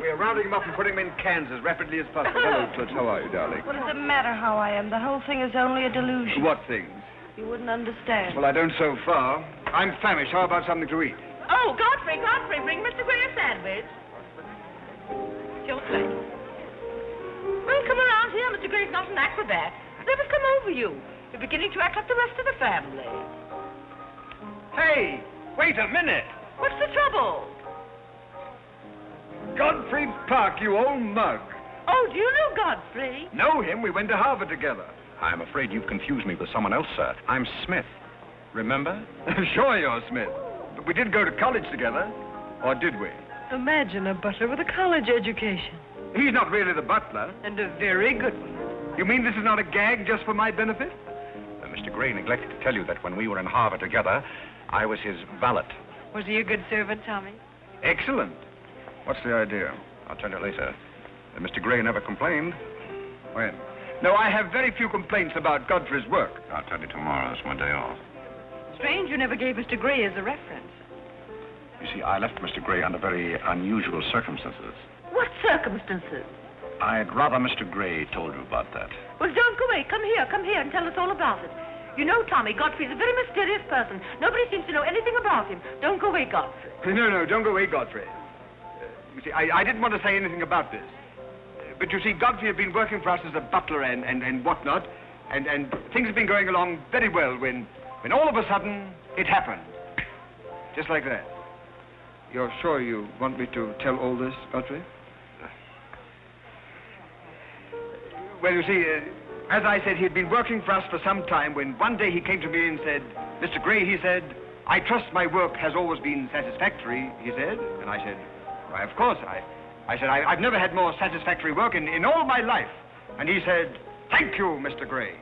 We're rounding them up and putting them in cans as rapidly as possible. Hello, Toots. How are you, darling? What does it matter how I am? The whole thing is only a delusion. What things? You wouldn't understand. Well, I don't so far. I'm famished. How about something to eat? Oh, Godfrey, bring Mr. Gray a sandwich. It's your place. Well, come around here. Mr. Gray's not an acrobat. Let us come over you. You're beginning to act like the rest of the family. Hey, wait a minute. What's the trouble? Godfrey Park, you old mug. Oh, do you know Godfrey? Know him? We went to Harvard together. I'm afraid you've confused me with someone else, sir. I'm Smith. Remember? Sure you're Smith. But we did go to college together. Or did we? Imagine a butler with a college education. He's not really the butler. And a very good one. You mean this is not a gag just for my benefit? Mr. Gray neglected to tell you that when we were in Harvard together, I was his valet. Was he a good servant, Tommy? Excellent. What's the idea? I'll tell you later. Mr. Gray never complained. When? No, I have very few complaints about Godfrey's work. I'll tell you tomorrow. It's my day off. Strange you never gave Mr. Gray as a reference. You see, I left Mr. Gray under very unusual circumstances. What circumstances? I'd rather Mr. Gray told you about that. Well, don't go away. Come here and tell us all about it. You know, Tommy, Godfrey's a very mysterious person. Nobody seems to know anything about him. Don't go away, Godfrey. No, don't go away, Godfrey. You see, I didn't want to say anything about this. But you see, Godfrey had been working for us as a butler and whatnot, and things have been going along very well when all of a sudden it happened. Just like that. You're sure you want me to tell all this, Godfrey? Well, you see, as I said, he'd been working for us for some time when one day he came to me and said, Mr. Gray, he said, I trust my work has always been satisfactory, he said. And I said, why, of course. I said, I've never had more satisfactory work in all my life. And he said, thank you, Mr. Gray.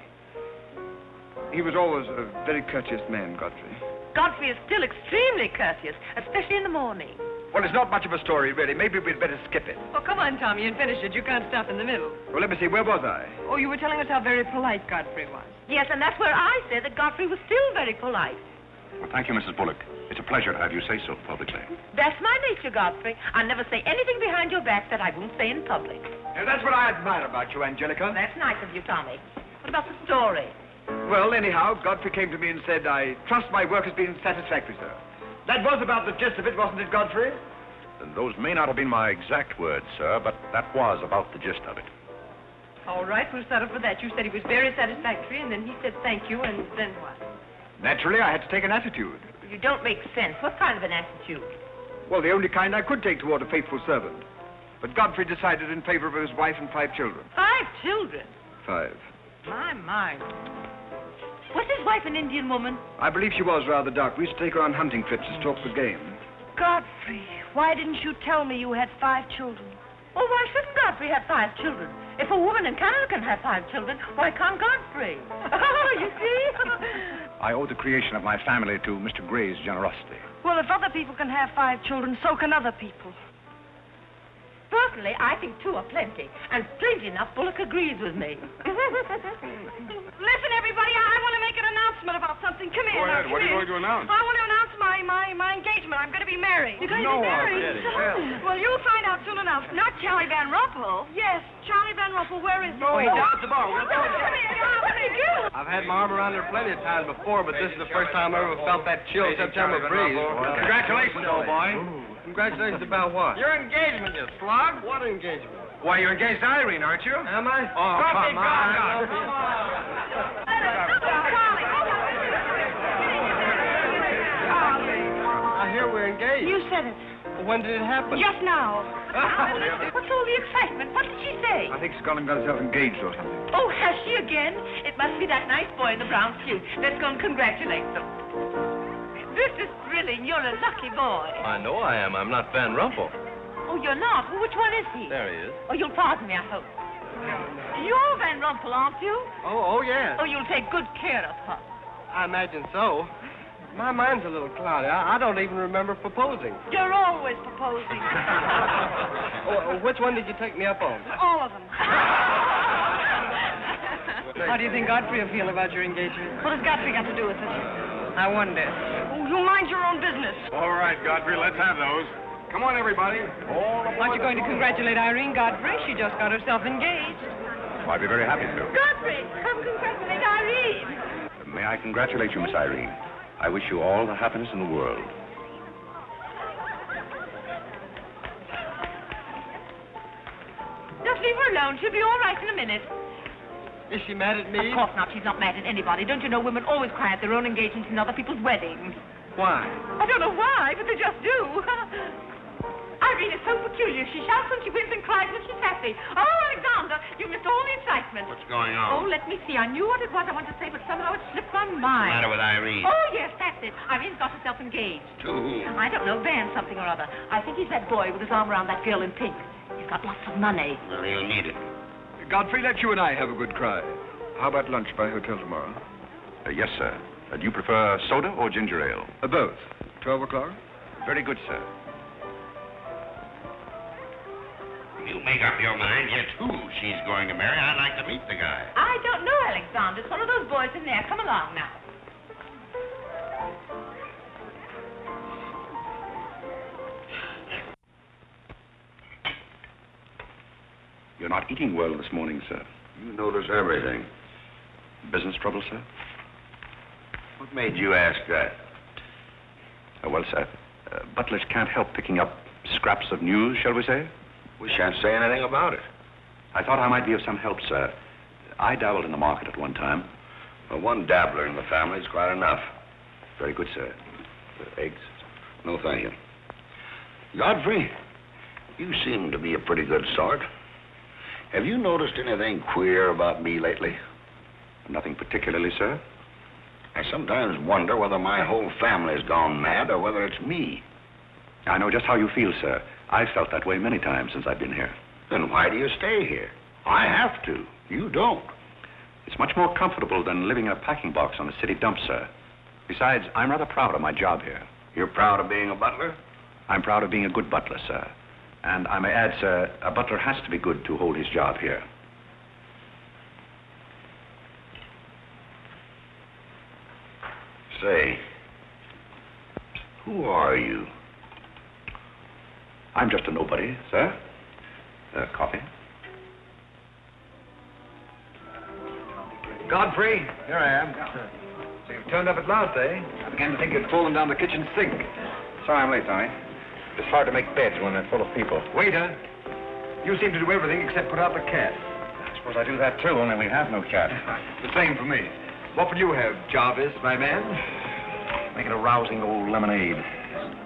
He was always a very courteous man, Godfrey. Godfrey is still extremely courteous, especially in the morning. Well, it's not much of a story, really. Maybe we'd better skip it. Oh, come on, Tommy, and finish it. You can't stop in the middle. Well, let me see. Where was I? Oh, you were telling us how very polite Godfrey was. Yes, and that's where I said that Godfrey was still very polite. Well, thank you, Mrs. Bullock. It's a pleasure to have you say so publicly. That's my nature, Godfrey. I never say anything behind your back that I won't say in public. Now, that's what I admire about you, Angelica. That's nice of you, Tommy. What about the story? Well, anyhow, Godfrey came to me and said, I trust my work has been satisfactory, sir. That was about the gist of it, wasn't it, Godfrey? Those may not have been my exact words, sir, but that was about the gist of it. All right, we'll settle for that. You said he was very satisfactory, and then he said thank you, and then what? Naturally, I had to take an attitude. You don't make sense. What kind of an attitude? Well, the only kind I could take toward a faithful servant. But Godfrey decided in favor of his wife and 5 children. 5 children? 5. My. Was his wife an Indian woman? I believe she was rather dark. We used to take her on hunting trips to talk the game. Godfrey, why didn't you tell me you had 5 children? Oh, why shouldn't Godfrey have 5 children? If a woman in Canada can have 5 children, why can't Godfrey? You see? I owe the creation of my family to Mr. Gray's generosity. Well, if other people can have 5 children, so can other people. Personally, I think 2 are plenty. And strangely enough, Bullock agrees with me. Listen, everybody, I want to make an announcement about something. Come here. Go ahead. What are you going to announce? I want to announce my engagement. I'm going to be married. You're going to be married? Well, you'll find out soon enough. Not Charlie Van Rumpel. Yes, Charlie Van Rumpel. Where is he? Oh, he's down at the bar. Come here. What did he do? I've had my arm around there plenty of times before, but this is the first time I ever felt that chill September breeze. Congratulations, old boy. Congratulations about what? Your engagement, you slug. What engagement? Why, you're engaged to Irene, aren't you? Am I? Oh, come on. I hear we're engaged. You said it. Well, when did it happen? Just now. What's all the excitement? What did she say? I think she's gone and got herself engaged or something. Oh, has she again? It must be that nice boy in the brown suit. Let's go and congratulate them. This is thrilling. You're a lucky boy. I know I am. I'm not Van Rumpel. Oh, you're not? Well, which one is he? There he is. Oh, you'll pardon me, I hope. You're Van Rumpel, aren't you? Oh, yeah. Oh, you'll take good care of her. I imagine so. My mind's a little cloudy. I don't even remember proposing. You're always proposing. Which one did you take me up on? All of them. How do you think Godfrey will feel about your engagement? What has Godfrey got to do with it? I wonder. Oh, you mind your own business. All right, Godfrey, let's have those. Come on, everybody. Aren't you going to congratulate Irene, Godfrey? She just got herself engaged. I'd be very happy to. Godfrey, come congratulate Irene. May I congratulate you, Miss Irene? I wish you all the happiness in the world. Just leave her alone. She'll be all right in a minute. Is she mad at me? Of course not. She's not mad at anybody. Don't you know women always cry at their own engagements and other people's weddings? Why? I don't know why, but they just do. Irene is so peculiar. She shouts when she wins and cries when she's happy. Oh, Alexander, you missed all the excitement. What's going Oh, on? let me see. I knew what it was I wanted to say, but somehow it slipped my What's the mind. matter with Irene? Oh, yes, that's it. Irene's got herself engaged. To whom? I don't know, Van something or other. I think he's that boy with his arm around that girl in pink. He's got lots of money. Well, he'll need it. Godfrey, let you and I have a good cry. How about lunch by hotel tomorrow? Yes, sir. Do you prefer soda or ginger ale? Both. 12 o'clock? Very good, sir. You make up your mind yet who she's going to marry. I'd like to meet the guy. I don't know, Alexander. It's one of those boys in there. Come along now. You're not eating well this morning, sir. You notice everything. Business trouble, sir? What made you ask that? Well, sir, butlers can't help picking up scraps of news, shall we say? We shan't say anything about it. I thought I might be of some help, sir. I dabbled in the market at one time. Well, one dabbler in the family is quite enough. Very good, sir. Eggs? No, thank you. Godfrey, you seem to be a pretty good sort. Have you noticed anything queer about me lately? Nothing particularly, sir. I sometimes wonder whether my whole family's gone mad or whether it's me. I know just how you feel, sir. I've felt that way many times since I've been here. Then why do you stay here? I have to. You don't. It's much more comfortable than living in a packing box on a city dump, sir. Besides, I'm rather proud of my job here. You're proud of being a butler? I'm proud of being a good butler, sir. And I may add, sir, a butler has to be good to hold his job here. Say, who are you? I'm just a nobody, sir. Coffee? Godfrey, here I am. So you've turned up at last, eh? I began to think you'd fallen down the kitchen sink. Sorry I'm late, Tommy. It's hard to make beds when they're full of people. Waiter, you seem to do everything except put out the cat. I suppose I do that too, only we have no cat. The same for me. What would you have, Jarvis, my man? Make it a rousing old lemonade.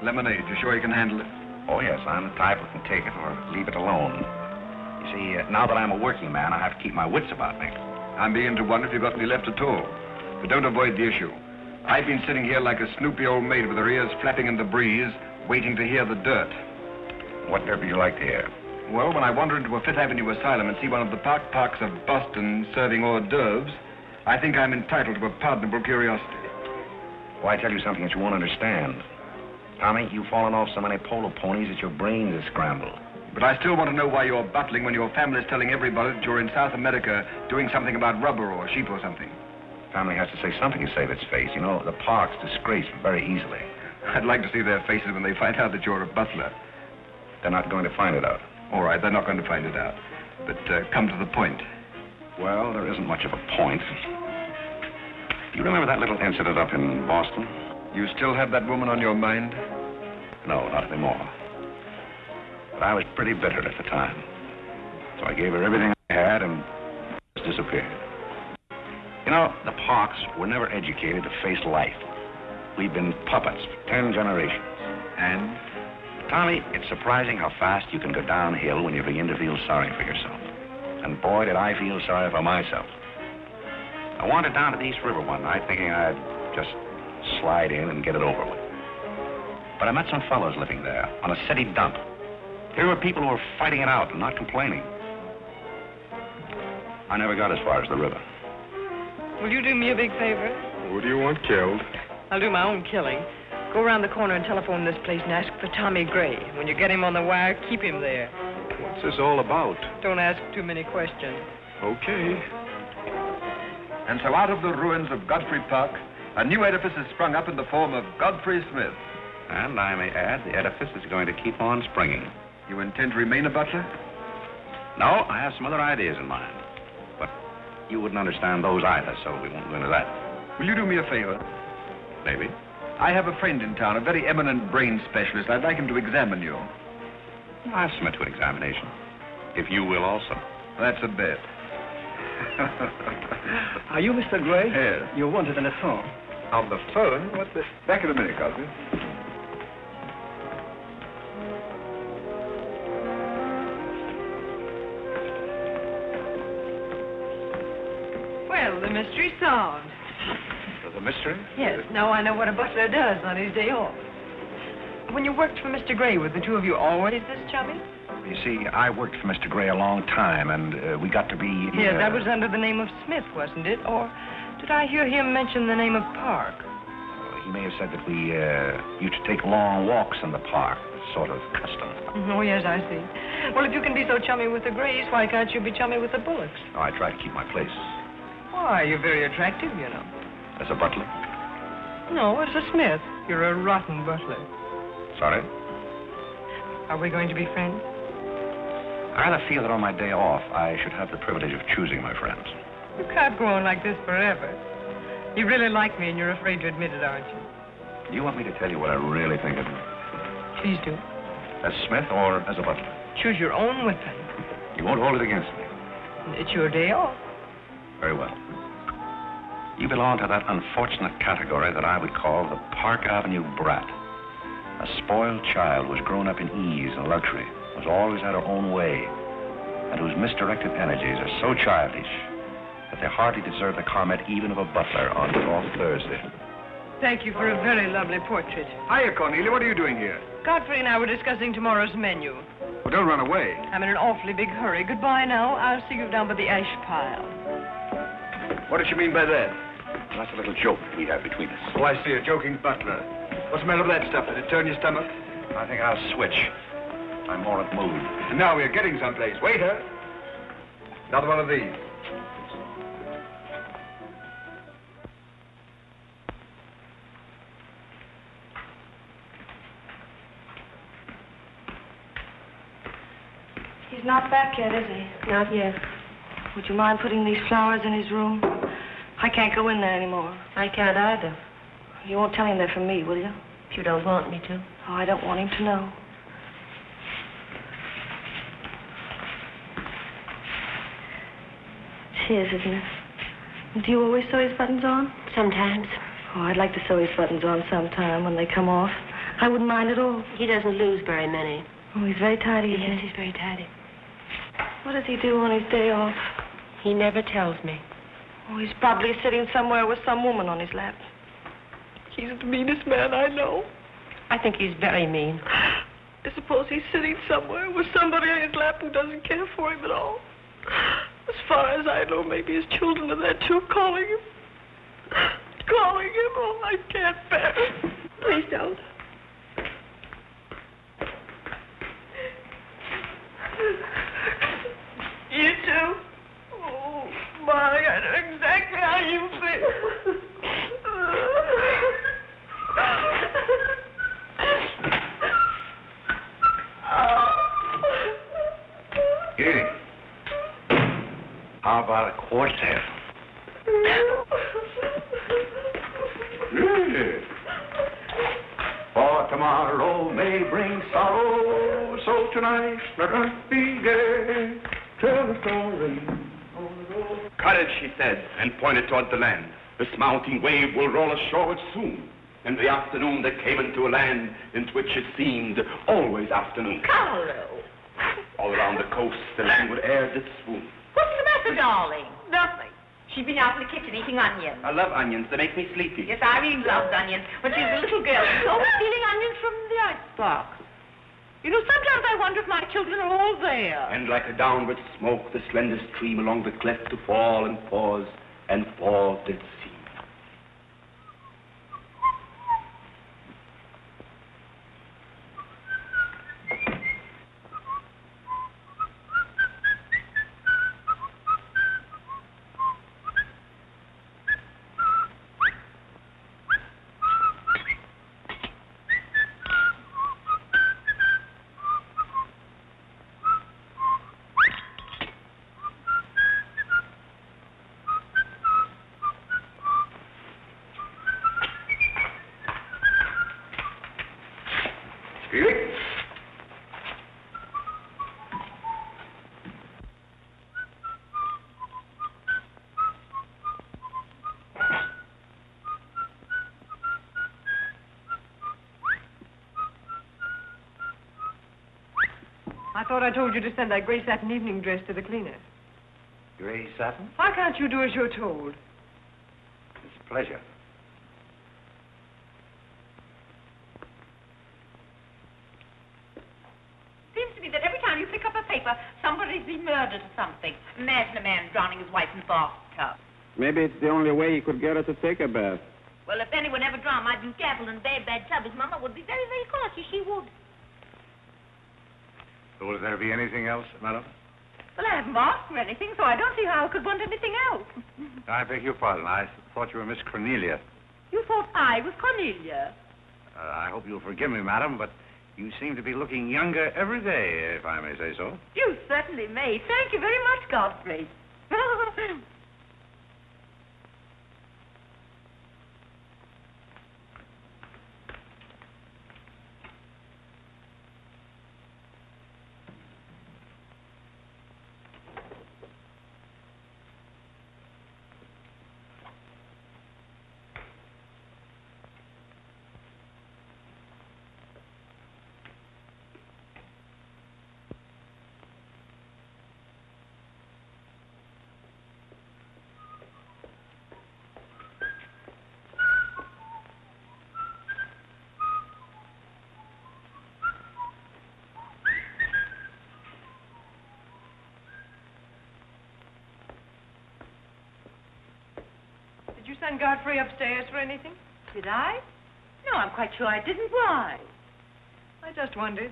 Lemonade. You sure you can handle it? Oh, yes, I'm the type who can take it or leave it alone. You see, now that I'm a working man, I have to keep my wits about me. I'm beginning to wonder if you've got any left at all. But don't avoid the issue. I've been sitting here like a snoopy old maid with her ears flapping in the breeze, waiting to hear the dirt. What dirt would you like to hear? Well, when I wander into a Fifth Avenue asylum and see one of the parks of Boston serving hors d'oeuvres, I think I'm entitled to a pardonable curiosity. Well, I tell you something that you won't understand. Tommy, you've fallen off so many polo ponies that your brains are scrambled. But I still want to know why you're butling when your family's telling everybody that you're in South America doing something about rubber or sheep or something. Family has to say something to save its face. You know, the park's disgraced very easily. I'd like to see their faces when they find out that you're a butler. They're not going to find it out. All right, they're not going to find it out. But come to the point. Well, there isn't much of a point. Do you remember that little incident up in Boston? You still have that woman on your mind? No, not anymore. But I was pretty bitter at the time. So I gave her everything I had and just disappeared. You know, the Parks were never educated to face life. We've been puppets for 10 generations. And? Tommy, it's surprising how fast you can go downhill when you begin to feel sorry for yourself. And boy, did I feel sorry for myself. I wandered down to the East River one night thinking I'd just slide in and get it over with. But I met some fellows living there on a city dump. Here were people who were fighting it out and not complaining. I never got as far as the river. Will you do me a big favor? Who do you want killed? I'll do my own killing. Go around the corner and telephone this place and ask for Tommy Gray. When you get him on the wire, keep him there. What's this all about? Don't ask too many questions. Okay. And so out of the ruins of Godfrey Park, a new edifice has sprung up in the form of Godfrey Smith. And I may add, the edifice is going to keep on springing. You intend to remain a butler? No, I have some other ideas in mind. But you wouldn't understand those either, so we won't go into that. Will you do me a favor? Maybe. I have a friend in town, a very eminent brain specialist. I'd like him to examine you. I'll submit to an examination. If you will also. That's a bet. Are you Mr. Gray? Yes. You're wanted on the phone. On the phone? What's this? Back in a minute, Godfrey. Well, the mystery's solved. The mystery? Yes, now I know what a butler does on his day off. When you worked for Mr. Gray, were the two of you always this chummy? You see, I worked for Mr. Gray a long time, and we got to be... Yes, that was under the name of Smith, wasn't it? Or did I hear him mention the name of Park? He may have said that we used to take long walks in the park, sort of custom. Oh, yes, I see. Well, if you can be so chummy with the Grays, why can't you be chummy with the Bullocks? Oh, I try to keep my place. Why, you're very attractive, you know. As a butler? No, as a Smith. You're a rotten butler. Sorry? Are we going to be friends? I rather feel that on my day off, I should have the privilege of choosing my friends. You can't go on like this forever. You really like me, and you're afraid to admit it, aren't you? Do you want me to tell you what I really think of you? Please do. As Smith or as a butler? Choose your own weapon. You won't hold it against me. It's your day off. Very well. You belong to that unfortunate category that I would call the Park Avenue brat. A spoiled child who has grown up in ease and luxury, who's always had her own way, and whose misdirected energies are so childish that they hardly deserve the comment even of a butler on off Thursday. Thank you for a very lovely portrait. Hiya, Cornelia. What are you doing here? Godfrey and I were discussing tomorrow's menu. Well, don't run away. I'm in an awfully big hurry. Goodbye now. I'll see you down by the ash pile. What did she mean by that? That's a little joke we have between us. Oh, I see. A joking butler. What's the matter with that stuff? Did it turn your stomach? I think I'll switch. I'm more at mood. And now we're getting someplace. Waiter. Another one of these. He's not back yet, is he? Not yet. Would you mind putting these flowers in his room? I can't go in there anymore. I can't either. You won't tell him they're from me, will you? If you don't want me to. Oh, I don't want him to know. It's his, isn't it? Do you always sew his buttons on? Sometimes. Oh, I'd like to sew his buttons on sometime when they come off. I wouldn't mind at all. He doesn't lose very many. Oh, he's very tidy, isn't Yes, he? he's very tidy. What does he do on his day off? He never tells me. Oh, he's probably sitting somewhere with some woman on his lap. He's the meanest man I know. I think he's very mean. I suppose he's sitting somewhere with somebody on his lap who doesn't care for him at all. As far as I know, maybe his children are there too, calling him. Calling him. Oh, I can't bear it. Please don't. You too? Oh, my, I know exactly how you feel. Irene, how about a quartet? For tomorrow may bring sorrow, so tonight let us be gay. Tell the story. Courage, she said, and pointed toward the land. This mounting wave will roll ashoreward soon. In the afternoon they came into a land into which it seemed always afternoon. Carlo. All around the coast the languid air did swoon. What's the matter, darling? Nothing. She's been out in the kitchen eating onions. I love onions. They make me sleepy. Yes, Irene loves onions. When she was a little girl, she was always stealing onions from the icebox. You know, sometimes I wonder if my children are all there. And like a downward smoke, the slender stream along the cleft to fall and pause, and fall did seem. I thought I told you to send that gray satin evening dress to the cleaner. Gray satin? Why can't you do as you're told? It's a pleasure. Seems to me that every time you pick up a paper, somebody's been murdered or something. Imagine a man drowning his wife in the bathtub. Maybe it's the only way he could get her to take a bath. Well, if anyone ever drowned my Duke Apple in a very bad tub, his mama would be very, very cautious. She would. Will there be anything else, madam? Well, I haven't asked for anything, so I don't see how I could want anything else. I beg your pardon. I thought you were Miss Cornelia. You thought I was Cornelia? I hope you'll forgive me, madam, but you seem to be looking younger every day, if I may say so. You certainly may. Thank you very much, Godfrey. Did you send Godfrey upstairs for anything? Did I? No, I'm quite sure I didn't. Why? I just wondered.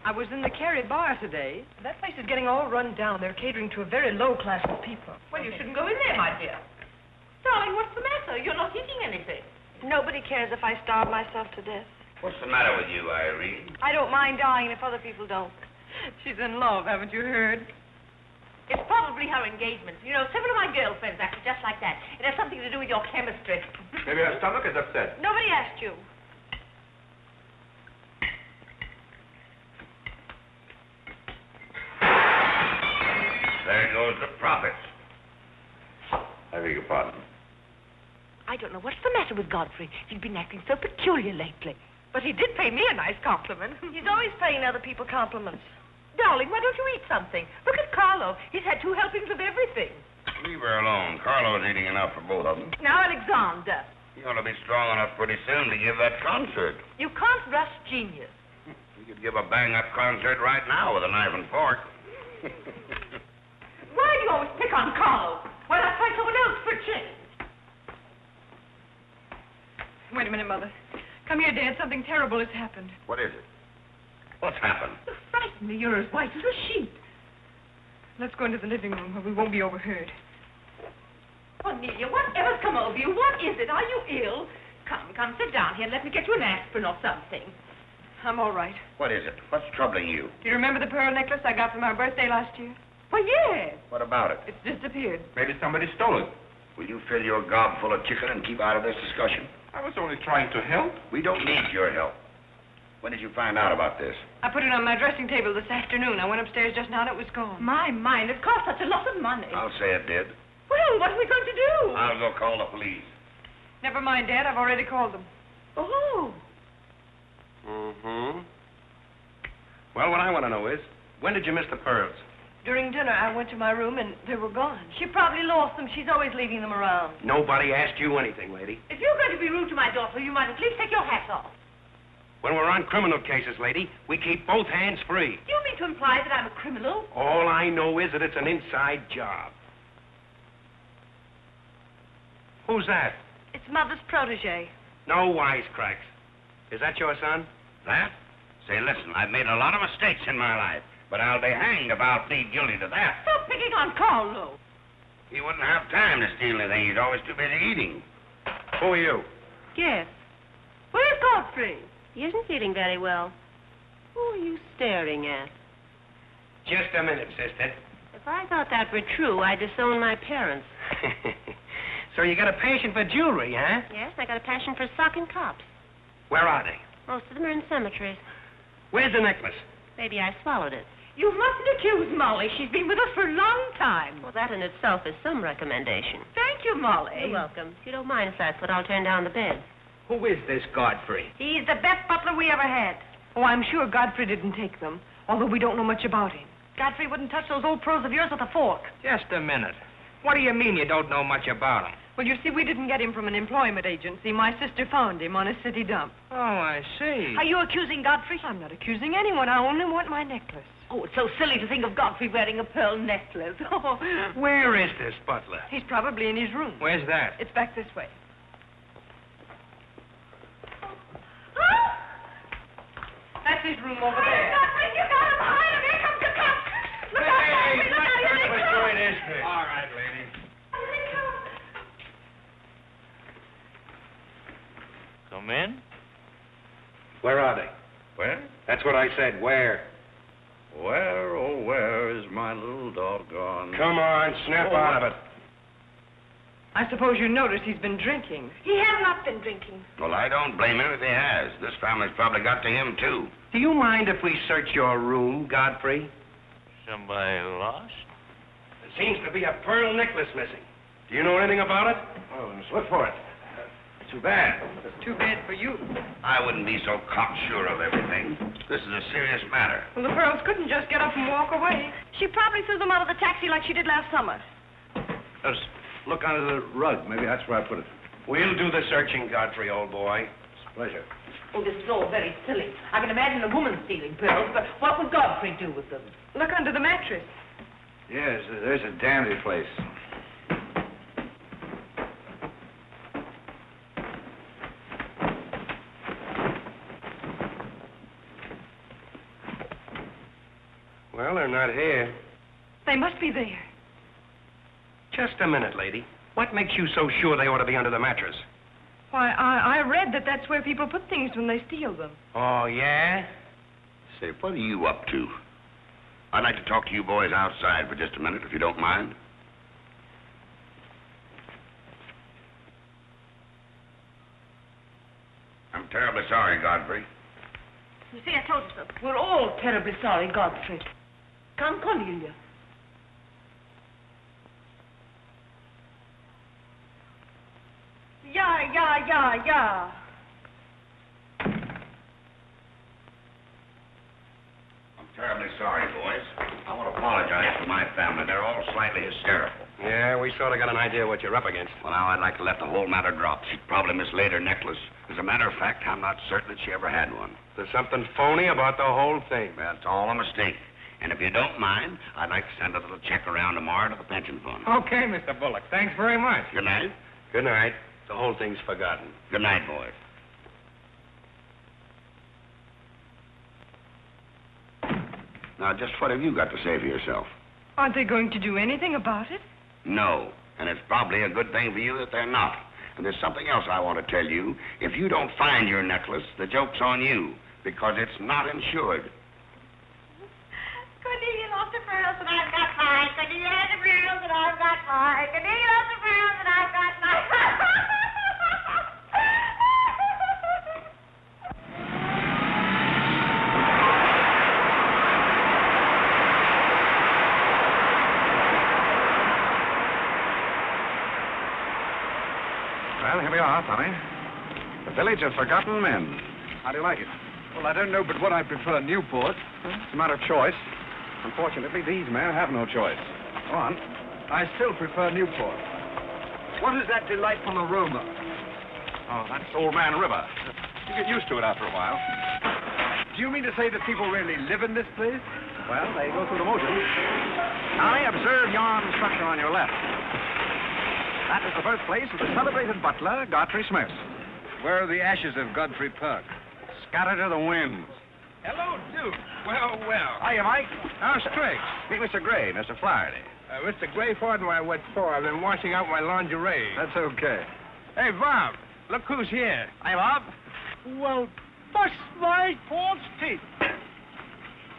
I was in the Carey bar today. That place is getting all run down. They're catering to a very low class of people. Well, you shouldn't go in there, my dear. Darling, what's the matter? You're not eating anything. Nobody cares if I starve myself to death. What's the matter with you, Irene? I don't mind dying if other people don't. She's in love, haven't you heard? It's probably her engagement. You know, several of my girlfriends acted just like that. It has something to do with your chemistry. Maybe her stomach is upset. Nobody asked you. There goes the profits. I beg your pardon. I don't know what's the matter with Godfrey. He's been acting so peculiar lately. But he did pay me a nice compliment. He's always paying other people compliments. Darling, why don't you eat something? Look at Carlo. He's had 2 helpings of everything. Leave her alone. Carlo's eating enough for both of them. Now, Alexander, You ought to be strong enough pretty soon to give that concert. you can't rush genius. You could give a bang-up concert right now with a knife and fork. Why do you always pick on Carlo? Why not try someone else for a change? Wait a minute, Mother. Come here, Dad. Something terrible has happened. What is it? What's happened? You frighten me. You're as white as a sheet. Let's go into the living room where we won't be overheard. Cornelia, whatever's come over you? What is it? Are you ill? Come, sit down here and let me get you an aspirin or something. I'm all right. What is it? What's troubling you? Do you remember the pearl necklace I got for my birthday last year? Why, yes. What about it? It's disappeared. Maybe somebody stole it. Will you fill your gob full of chicken and keep out of this discussion? I was only trying to help. We don't need your help. When did you find out about this? I put it on my dressing table this afternoon. I went upstairs just now and it was gone. My mind, it cost such a lot of money. I'll say it did. Well, what are we going to do? I'll go call the police. Never mind, Dad. I've already called them. Oh. Mm-hmm. Well, what I want to know is, when did you miss the pearls? During dinner, I went to my room and they were gone. She probably lost them. She's always leaving them around. Nobody asked you anything, lady. If you're going to be rude to my daughter, you might at least take your hat off. When we're on criminal cases, lady, we keep both hands free. Do you mean to imply that I'm a criminal? All I know is that it's an inside job. Who's that? It's Mother's protégé. No wisecracks. Is that your son? That? Say, listen, I've made a lot of mistakes in my life, but I'll be hanged if I'll plead guilty to that. Stop picking on Carlo. He wouldn't have time to steal anything. He's always too busy eating. Who are you? Yes. Where's Godfrey? He isn't feeling very well. Who are you staring at? Just a minute, sister. If I thought that were true, I'd disown my parents. So you got a passion for jewelry, huh? Yes, I got a passion for socking cops. Where are they? Most of them are in cemeteries. Where's the necklace? Maybe I swallowed it. You mustn't accuse Molly. She's been with us for a long time. Well, that in itself is some recommendation. Thank you, Molly. You're welcome. If you don't mind, if that's what, I'll turn down the bed. Who is this Godfrey? He's the best butler we ever had. Oh, I'm sure Godfrey didn't take them, although we don't know much about him. Godfrey wouldn't touch those old pearls of yours with a fork. Just a minute. What do you mean you don't know much about him? Well, you see, we didn't get him from an employment agency. My sister found him on a city dump. Oh, I see. Are you accusing Godfrey? I'm not accusing anyone. I only want my necklace. Oh, it's so silly to think of Godfrey wearing a pearl necklace. Oh. Where is this butler? He's probably in his room. Where's that? It's back this way. That's his room over there. Godfrey, you got him behind him. Here comes the cop. Look out, Godfrey. Look out. Here they come. All right, lady. Come in. Where are they? Where? That's what I said. Where? Where, oh, where is my little doggone... Come on, snap out of it. I suppose you noticed he's been drinking. He has not been drinking. Well, I don't blame him if he has. This family's probably got to him, too. Do you mind if we search your room, Godfrey? Somebody lost? There seems to be a pearl necklace missing. Do you know anything about it? Oh, let's look for it. Too bad. Too bad for you. I wouldn't be so cocksure of everything. This is a serious matter. Well, the pearls couldn't just get up and walk away. She probably threw them out of the taxi like she did last summer. Let's look under the rug. Maybe that's where I put it. We'll do the searching, Godfrey, old boy. It's a pleasure. Oh, this is all very silly. I can imagine a woman stealing pearls, but what would Godfrey do with them? Look under the mattress. Yes, there's a dandy place. Well, they're not here. They must be there. Just a minute, lady. What makes you so sure they ought to be under the mattress? Why, I read that that's where people put things when they steal them. Oh, yeah? Say, what are you up to? I'd like to talk to you boys outside for just a minute, if you don't mind. I'm terribly sorry, Godfrey. You see, I told you so. We're all terribly sorry, Godfrey. Come, Cornelia. Yeah. I'm terribly terribly sorry, boys. I want to apologize to my family. They're all slightly hysterical. Yeah, we sort of got an idea what you're up against. Well, now, I'd like to let the whole matter drop. She probably mislaid her necklace. As a matter of fact, I'm not certain that she ever had one. There's something phony about the whole thing. That's all a mistake. And if you don't mind, I'd like to send a little check around tomorrow to the pension fund. Okay, Mr. Bullock. Thanks very much. Good night. Good night. The whole thing's forgotten. Good night, boys. Now, just what have you got to say for yourself? Aren't they going to do anything about it? No. And it's probably a good thing for you that they're not. And there's something else I want to tell you. If you don't find your necklace, the joke's on you, because it's not insured. Cornelia lost her pearls and I've got mine. Cornelia has her pearls and I've got mine. Cornelia lost her pearls and I've got mine. Well, here we are, Tommy. The Village of Forgotten Men. How do you like it? Well, I don't know but what I prefer Newport. It's a matter of choice. Unfortunately, these men have no choice. Go on. I still prefer Newport. What is that delightful aroma? Oh, that's Old Man River. You get used to it after a while. Do you mean to say that people really live in this place? Well, they go through the motions. Tommy, observe yon structure on your left. That is the birthplace of the celebrated butler, Godfrey Smith. Where are the ashes of Godfrey Park? Scattered to the winds. Hello, Duke. Well, well. Hiya, Mike. How's tricks? Meet Mr. Gray, Mr. Flaherty. Mr. Gray, pardon my wet floor. I've been washing out my lingerie. That's okay. Hey, Bob, look who's here. Hiya, Bob. Well, bust my false teeth.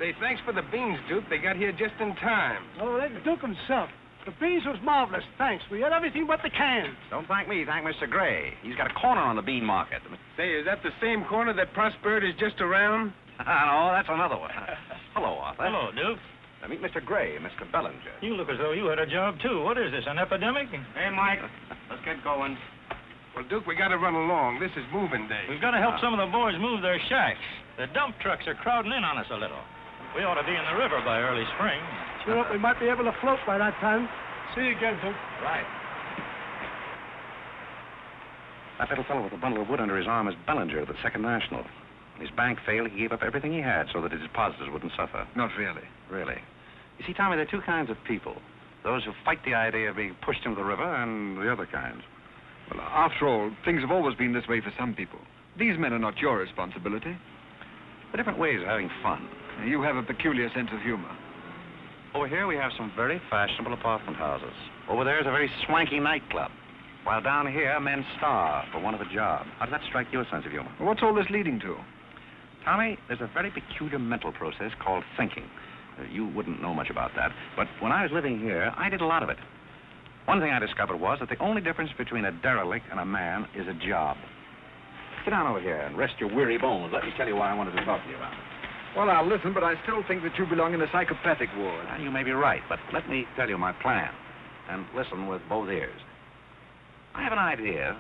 Say, thanks for the beans, Duke. They got here just in time. Oh, that's Duke himself. The beans was marvelous, thanks. We had everything but the cans. Don't thank me, thank Mr. Gray. He's got a corner on the bean market. Say, is that the same corner that Prosperity is just around? No, that's another one. Hello, Arthur. Hello, Duke. Now, meet Mr. Gray, Mr. Bellinger. You look as though you had a job, too. What is this, an epidemic? Hey, Mike, let's get going. Well, Duke, we got to run along. This is moving day. We've got to help some of the boys move their shacks. The dump trucks are crowding in on us a little. We ought to be in the river by early spring. Sure hope we might be able to float by that time. See you again, Duke. Right. That little fellow with the bundle of wood under his arm is Bellinger of the Second National. When his bank failed, he gave up everything he had so that his depositors wouldn't suffer. Not really. Really. You see, Tommy, there are two kinds of people. Those who fight the idea of being pushed into the river and the other kinds. Well, after all, things have always been this way for some people. These men are not your responsibility. They're different ways of having fun. You have a peculiar sense of humor. Over here we have some very fashionable apartment houses. Over there is a very swanky nightclub. While down here, men starve for want of a job. How does that strike your sense of humor? Well, what's all this leading to? Tommy, there's a very peculiar mental process called thinking. You wouldn't know much about that. But when I was living here, I did a lot of it. One thing I discovered was that the only difference between a derelict and a man is a job. Sit down over here and rest your weary bones. Let me tell you why I wanted to talk to you about it. Well, I'll listen, but I still think that you belong in the psychopathic ward. Well, you may be right, but let me tell you my plan. And listen with both ears. I have an idea.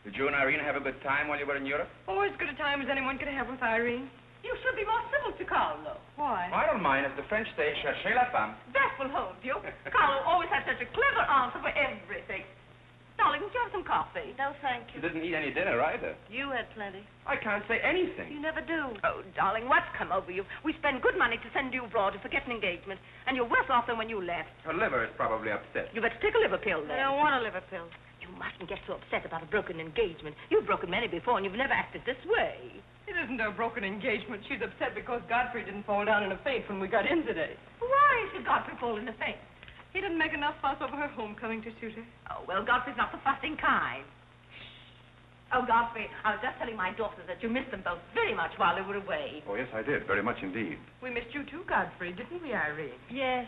Did you and Irene have a good time while you were in Europe? Oh, as good a time as anyone could have with Irene. You should be more civil to Carlo. Why? I don't mind. As the French say, cherchez la femme. That will hold you. Carlo always has such a clever answer for everything. Darling, would you have some coffee? No, thank You you. didn't eat any dinner either. You had plenty. I can't say anything. You never do. Oh, darling, what's come over you? We spend good money to send you abroad to forget an engagement, and you're worse off than when you left. Her liver is probably upset. You better take a liver pill I then. don't want a liver pill. You mustn't get so upset about a broken engagement. You've broken many before, and you've never acted this way. It isn't a broken engagement. She's upset because Godfrey didn't fall down in a faint when we got in today. Why should Godfrey fall in a faint? He didn't make enough fuss over her homecoming to suit her. Oh, well, Godfrey's not the fussing kind. Oh, Godfrey, I was just telling my daughters that you missed them both very much while they were away. Oh, yes, I did. Very much indeed. We missed you too, Godfrey, didn't we, Irene? Yes.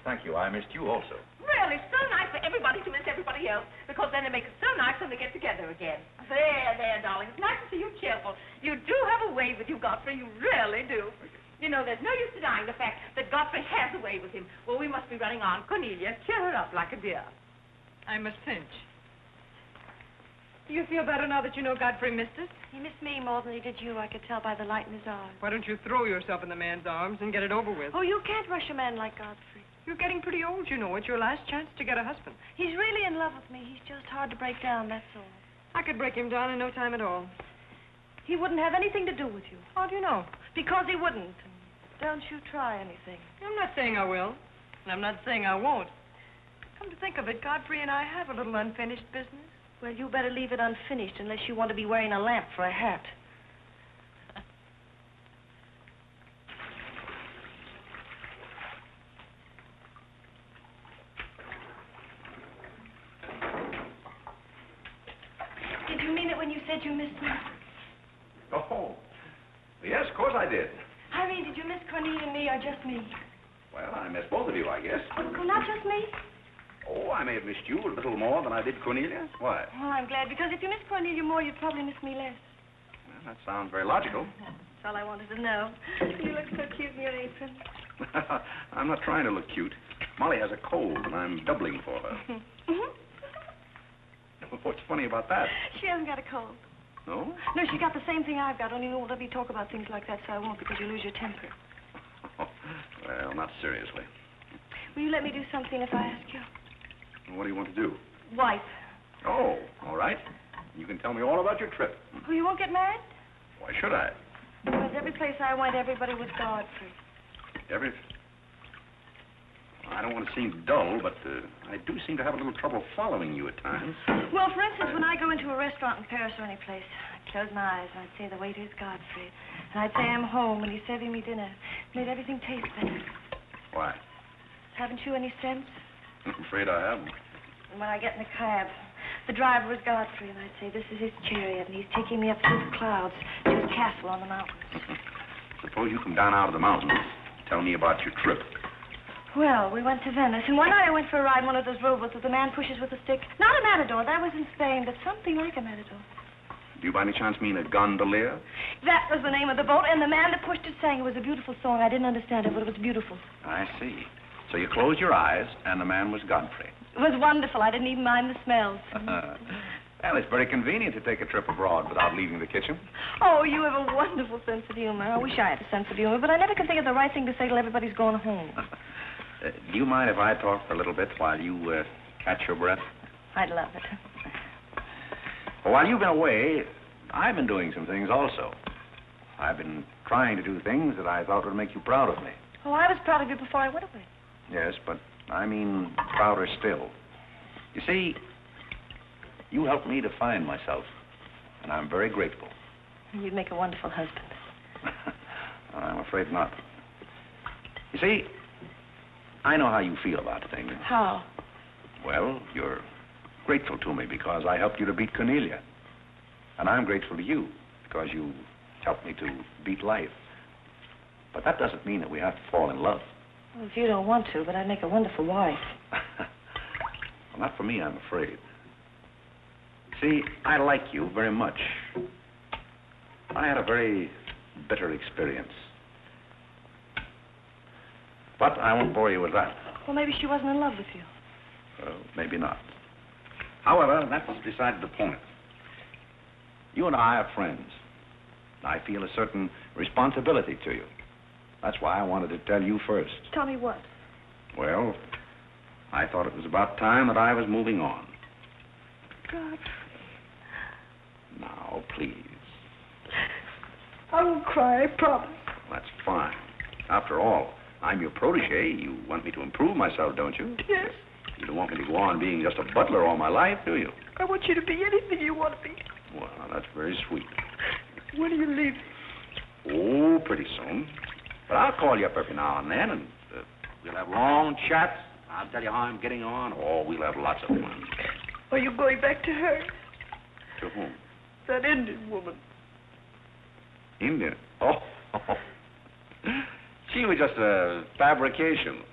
Thank you. I missed you also. Really, so nice for everybody to miss everybody else, because then it makes it so nice when they get together again. There, darling. It's nice to see you cheerful. You do have a way with you, Godfrey. You really do. You know, there's no use denying the fact that Godfrey has a way with him. Well, we must be running on. Cornelia, cheer her up like a dear. I must pinch. Do you feel better now that you know Godfrey missed us? He missed me more than he did you. I could tell by the light in his eyes. Why don't you throw yourself in the man's arms and get it over with? Oh, you can't rush a man like Godfrey. You're getting pretty old, you know. It's your last chance to get a husband. He's really in love with me. He's just hard to break down, that's all. I could break him down in no time at all. He wouldn't have anything to do with you. How do you know? Because he wouldn't. Don't you try anything. I'm not saying I will, and I'm not saying I won't. Come to think of it, Godfrey and I have a little unfinished business. Well, you better leave it unfinished unless you want to be wearing a lamp for a hat. Did you mean it when you said you missed me? Oh, yes, of course I did. Irene, did you miss Cornelia and me, or just me? Well, I missed both of you, I guess. Oh, not just me? Oh, I may have missed you a little more than I did Cornelia. Why? Oh, I'm glad, because if you miss Cornelia more, you'd probably miss me less. Well, that sounds very logical. That's all I wanted to know. You look so cute in your apron. I'm not trying to look cute. Molly has a cold, and I'm doubling for her. What's funny about that? She hasn't got a cold. No? No, she's got the same thing I've got, only you won't let me talk about things like that, so I won't, because you lose your temper. Well, not seriously. Will you let me do something if I ask you? What do you want to do? Wife. Oh, all right. You can tell me all about your trip. Oh, you won't get married? Why should I? Because every place I went, everybody was Godfrey. I don't want to seem dull, but I do seem to have a little trouble following you at times. Well, for instance, when I go into a restaurant in Paris or any place, I'd close my eyes and I'd say the waiter is Godfrey. And I'd say I'm home and he's serving me dinner. Made everything taste better. Why? Haven't you any sense? I'm afraid I haven't. And when I get in the cab, the driver was Godfrey, and I'd say, this is his chariot, and he's taking me up through the clouds to his castle on the mountains. Suppose you come down out of the mountains. Tell me about your trip. Well, we went to Venice, and one night I went for a ride in one of those rowboats that the man pushes with a stick. Not a matador, that was in Spain, but something like a matador. Do you by any chance mean a gondolier? That was the name of the boat, and the man that pushed it sang. It was a beautiful song. I didn't understand it, but it was beautiful. I see. So you closed your eyes, and the man was Godfrey. It was wonderful. I didn't even mind the smells. Well, it's very convenient to take a trip abroad without leaving the kitchen. Oh, you have a wonderful sense of humor. I wish I had a sense of humor, but I never can think of the right thing to say till everybody's going home. Do you mind if I talk for a little bit while you catch your breath? I'd love it. Well, while you've been away, I've been doing some things also. I've been trying to do things that I thought would make you proud of me. Oh, I was proud of you before I went away. Yes, but I mean prouder still. You see, you helped me to find myself, and I'm very grateful. You'd make a wonderful husband. I'm afraid not. You see, I know how you feel about things. How? Well, you're grateful to me because I helped you to beat Cornelia. And I'm grateful to you because you helped me to beat life. But that doesn't mean that we have to fall in love. Well, if you don't want to, but I'd make a wonderful wife. Well, not for me, I'm afraid. See, I like you very much. I had a very bitter experience. But I won't bore you with that. Well, maybe she wasn't in love with you. Well, maybe not. However, that's beside the point. You and I are friends. I feel a certain responsibility to you. That's why I wanted to tell you first. Tell me what? Well, I thought it was about time that I was moving on. God. Now, please. I won't cry, I promise. That's fine. After all, I'm your protégé. You want me to improve myself, don't you? Yes. You don't want me to go on being just a butler all my life, do you? I want you to be anything you want to be. Well, that's very sweet. When are you leaving? Oh, pretty soon. But I'll call you up every now and then, and we'll have long chats. I'll tell you how I'm getting on. Oh, we'll have lots of fun. Are you going back to her? To whom? That Indian woman. Indian? Oh. She was just a fabrication.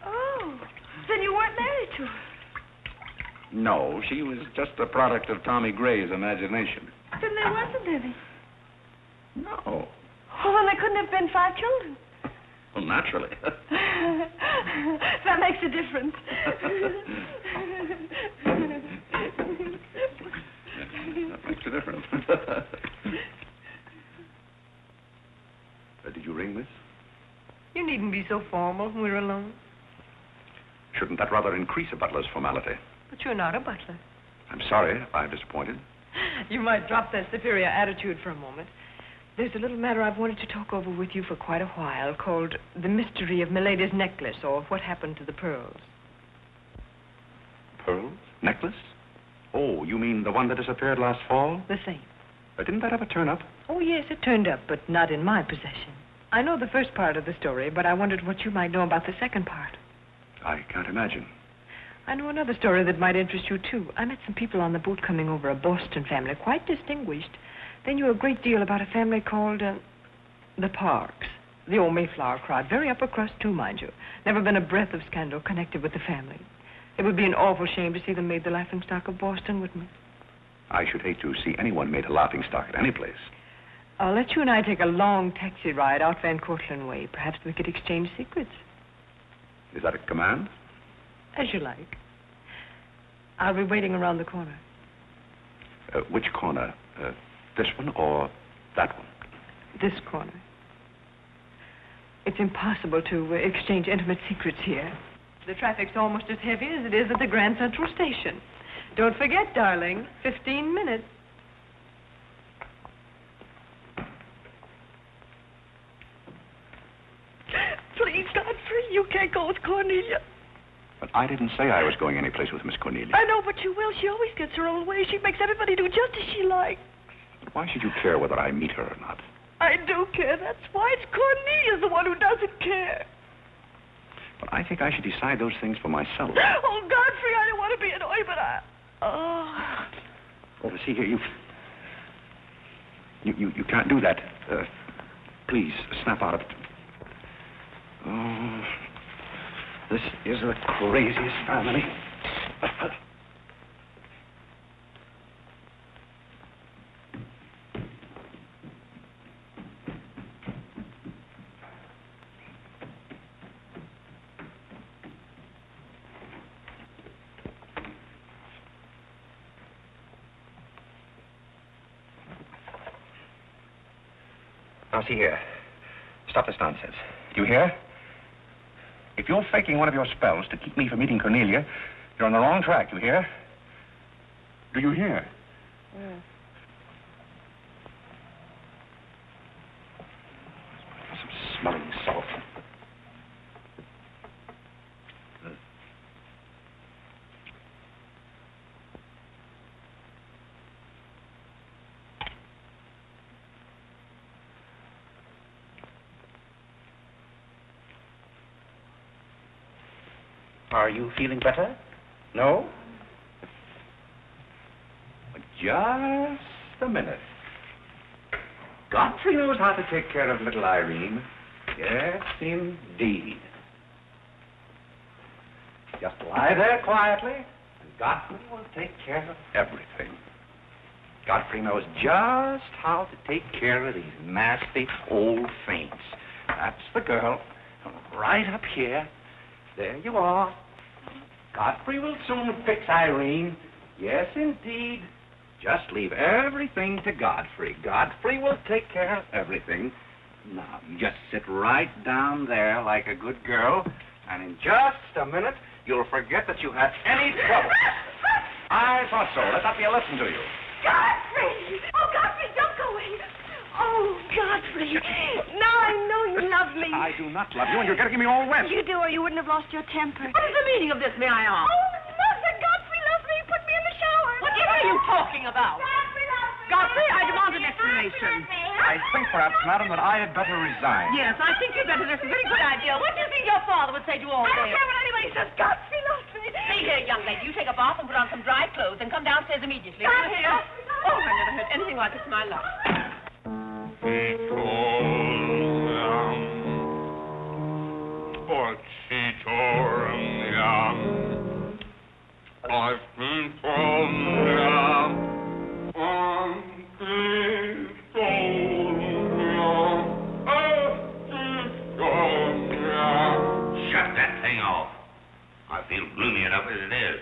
Oh, then you weren't married to her. No, she was just a product of Tommy Gray's imagination. Then there wasn't any. No. Oh, well, there couldn't have been 5 children. Well, naturally. That makes a difference. That makes a difference. Did you ring, miss? You needn't be so formal when we're alone. Shouldn't that rather increase a butler's formality? But you're not a butler. I'm sorry if I'm disappointed. You might drop that superior attitude for a moment. There's a little matter I've wanted to talk over with you for quite a while called the mystery of Milady's necklace, or what happened to the pearls. Pearls? Necklace? Oh, you mean the one that disappeared last fall? The same. Didn't that ever turn up? Oh, yes, it turned up, but not in my possession. I know the first part of the story, but I wondered what you might know about the second part. I can't imagine. I know another story that might interest you, too. I met some people on the boat coming over, a Boston family, quite distinguished. They knew a great deal about a family called, the Parks. The old Mayflower crowd. Very upper crust, too, mind you. Never been a breath of scandal connected with the family. It would be an awful shame to see them made the laughingstock of Boston, wouldn't it? I should hate to see anyone made a laughingstock at any place. I'll let you and I take a long taxi ride out Van Cortlandt way. Perhaps we could exchange secrets. Is that a command? As you like. I'll be waiting around the corner. Which corner? This one or that one? This corner. It's impossible to exchange intimate secrets here. The traffic's almost as heavy as it is at the Grand Central Station. Don't forget, darling, 15 minutes. Please, Godfrey, you can't go with Cornelia. But I didn't say I was going anyplace with Miss Cornelia. I know, but you will. She always gets her own way. She makes everybody do just as she likes. But why should you care whether I meet her or not? I do care. That's why. It's Cornelia's the one who doesn't care. But I think I should decide those things for myself. Oh, Godfrey, I don't want to be annoyed, but I... Oh, see here, you can't do that. Please, snap out of it. Oh, this is the craziest family. Now, see here. Stop this nonsense. Do you hear? If you're faking one of your spells to keep me from meeting Cornelia, you're on the wrong track, you hear? Do you hear? Yeah. Some smelling salt. Are you feeling better? No? Just a minute. Godfrey knows how to take care of little Irene. Yes, indeed. Just lie there quietly, and Godfrey will take care of everything. Godfrey knows just how to take care of these nasty old faints. That's the girl. Right up here. There you are. Godfrey will soon fix Irene. Yes, indeed. Just leave everything to Godfrey. Godfrey will take care of everything. Now, you just sit right down there like a good girl, and in just a minute, you'll forget that you had any trouble. I thought so. Let that be a lesson to you. Godfrey! Oh, Godfrey, don't go away. Oh, Godfrey. Now I know you love me. I do not love you, and you're getting me all wet. You do, or you wouldn't have lost your temper. What is the meaning of this, may I ask? Oh, nothing. Godfrey loves me. Put me in the shower. What are you talking about? Godfrey loves me. Godfrey, I demand an explanation. I think perhaps, madam, that I had better resign. Yes, I think you'd better. That's a very good idea. What do you think your father would say to all I this? don't care what anybody says. Godfrey loves me. See here, young lady, you take a bath and put on some dry clothes and come downstairs immediately. Godfrey You hear? loves me. Oh, I never looking like it's my luck. I've been Shut that thing off. I feel gloomy enough as it is.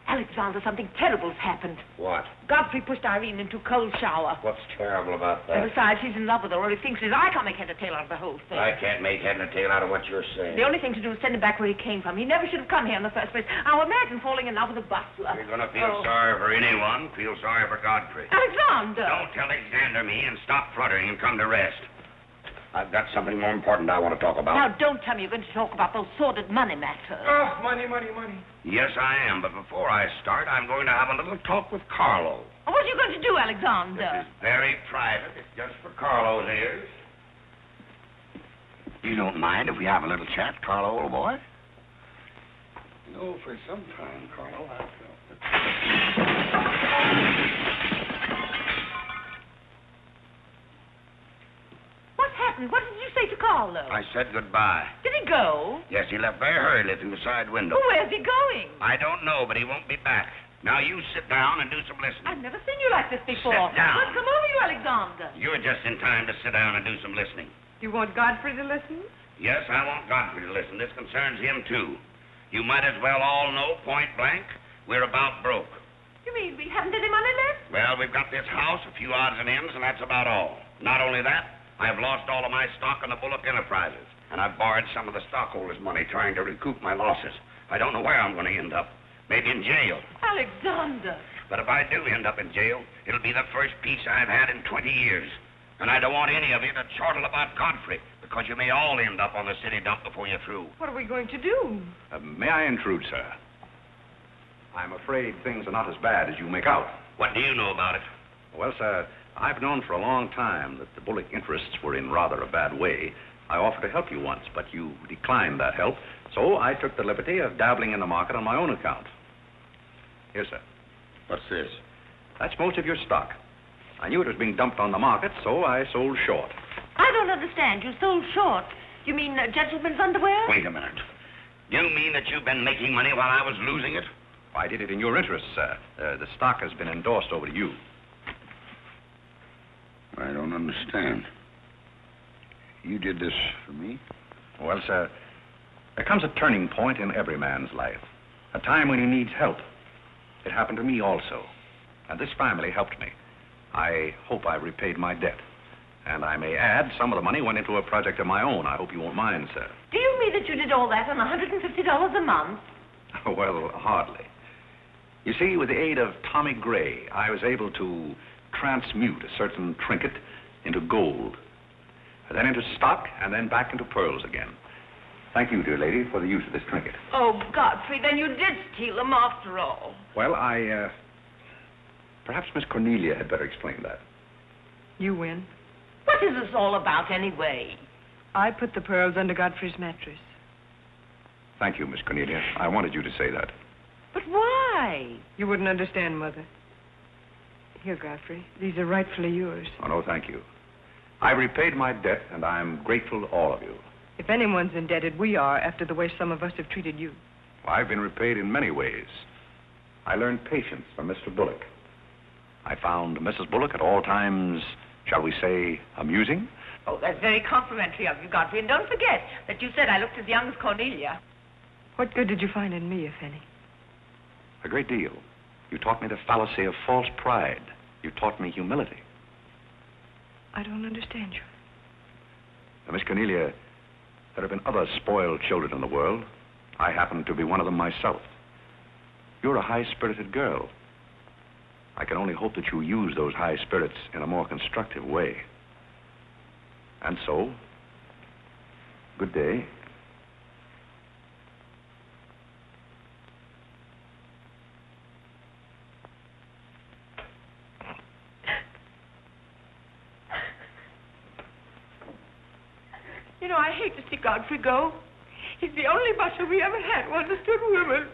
Alexander, something terrible's happened. What? Godfrey pushed Irene into a cold shower. What's terrible about And that? besides, he's in love with her, or he thinks it is. I can't make head or tail out of the whole thing. I can't make head and tail out of what you're saying. The only thing to do is send him back where he came from. He never should have come here in the first place. Now imagine falling in love with a butler. You're going to feel sorry for anyone. Feel sorry for Godfrey. Alexander! Don't Alexander me and stop fluttering and come to rest. I've got something more important I want to talk about. Now, don't tell me you're going to talk about those sordid money matters. Oh, money, money, money. Yes, I am, but before I start, I'm going to have a little talk with Carlo. What are you going to do, Alexander? This is very private. It's just for Carlo's ears. You don't mind if we have a little chat, Carlo, old boy? You know, for some time, Carlo, I've felt that... What happened? What did you say to Carlo? I said goodbye. Did he go? Yes, he left very hurriedly through the side window. Well, where's he going? I don't know, but he won't be back. Now, you sit down and do some listening. I've never seen you like this before. Sit down. What's come over you, Alexander? You're just in time to sit down and do some listening. You want Godfrey to listen? Yes, I want Godfrey to listen. This concerns him, too. You might as well all know, point blank, we're about broke. You mean we haven't any money left? Well, we've got this house, a few odds and ends, and that's about all. Not only that, I've lost all of my stock in the Bullock Enterprises, and I've borrowed some of the stockholders' money trying to recoup my losses. I don't know where I'm going to end up. Maybe in jail. Alexander! But if I do end up in jail, it'll be the first peace I've had in 20 years. And I don't want any of you to chortle about Godfrey, because you may all end up on the city dump before you're through. What are we going to do? May I intrude, sir? I'm afraid things are not as bad as you make out. What do you know about it? Well, sir, I've known for a long time that the Bullock interests were in rather a bad way. I offered to help you once, but you declined that help, so I took the liberty of dabbling in the market on my own account. Here, sir. What's this? That's most of your stock. I knew it was being dumped on the market, so I sold short. I don't understand. You sold short. You mean gentlemen's underwear? Wait a minute. You mean that you've been making money while I was losing it? I did it in your interest, sir. The stock has been endorsed over to you. I don't understand. You did this for me? Well, sir, there comes a turning point in every man's life. A time when he needs help. It happened to me also. And this family helped me. I hope I repaid my debt. And I may add, some of the money went into a project of my own. I hope you won't mind, sir. Do you mean that you did all that on $150 a month? Well, hardly. You see, with the aid of Tommy Gray, I was able to transmute a certain trinket into gold, then into stock, and then back into pearls again. Thank you, dear lady, for the use of this trinket. Oh, Godfrey, then you did steal them after all. Well, perhaps Miss Cornelia had better explain that. You win. What is this all about, anyway? I put the pearls under Godfrey's mattress. Thank you, Miss Cornelia. I wanted you to say that. But why? You wouldn't understand, Mother. Here, Godfrey. These are rightfully yours. Oh, no, thank you. I repaid my debt, and I'm grateful to all of you. If anyone's indebted, we are, after the way some of us have treated you. I've been repaid in many ways. I learned patience from Mr. Bullock. I found Mrs. Bullock at all times, shall we say, amusing. Oh, that's very complimentary of you, Godfrey. And don't forget that you said I looked as young as Cornelia. What good did you find in me, if any? A great deal. You taught me the fallacy of false pride. You taught me humility. I don't understand you. Now, Miss Cornelia, there have been other spoiled children in the world. I happen to be one of them myself. You're a high-spirited girl. I can only hope that you use those high spirits in a more constructive way. And so, good day. You know, I hate to see Godfrey go. He's the only butler we ever had who understood women.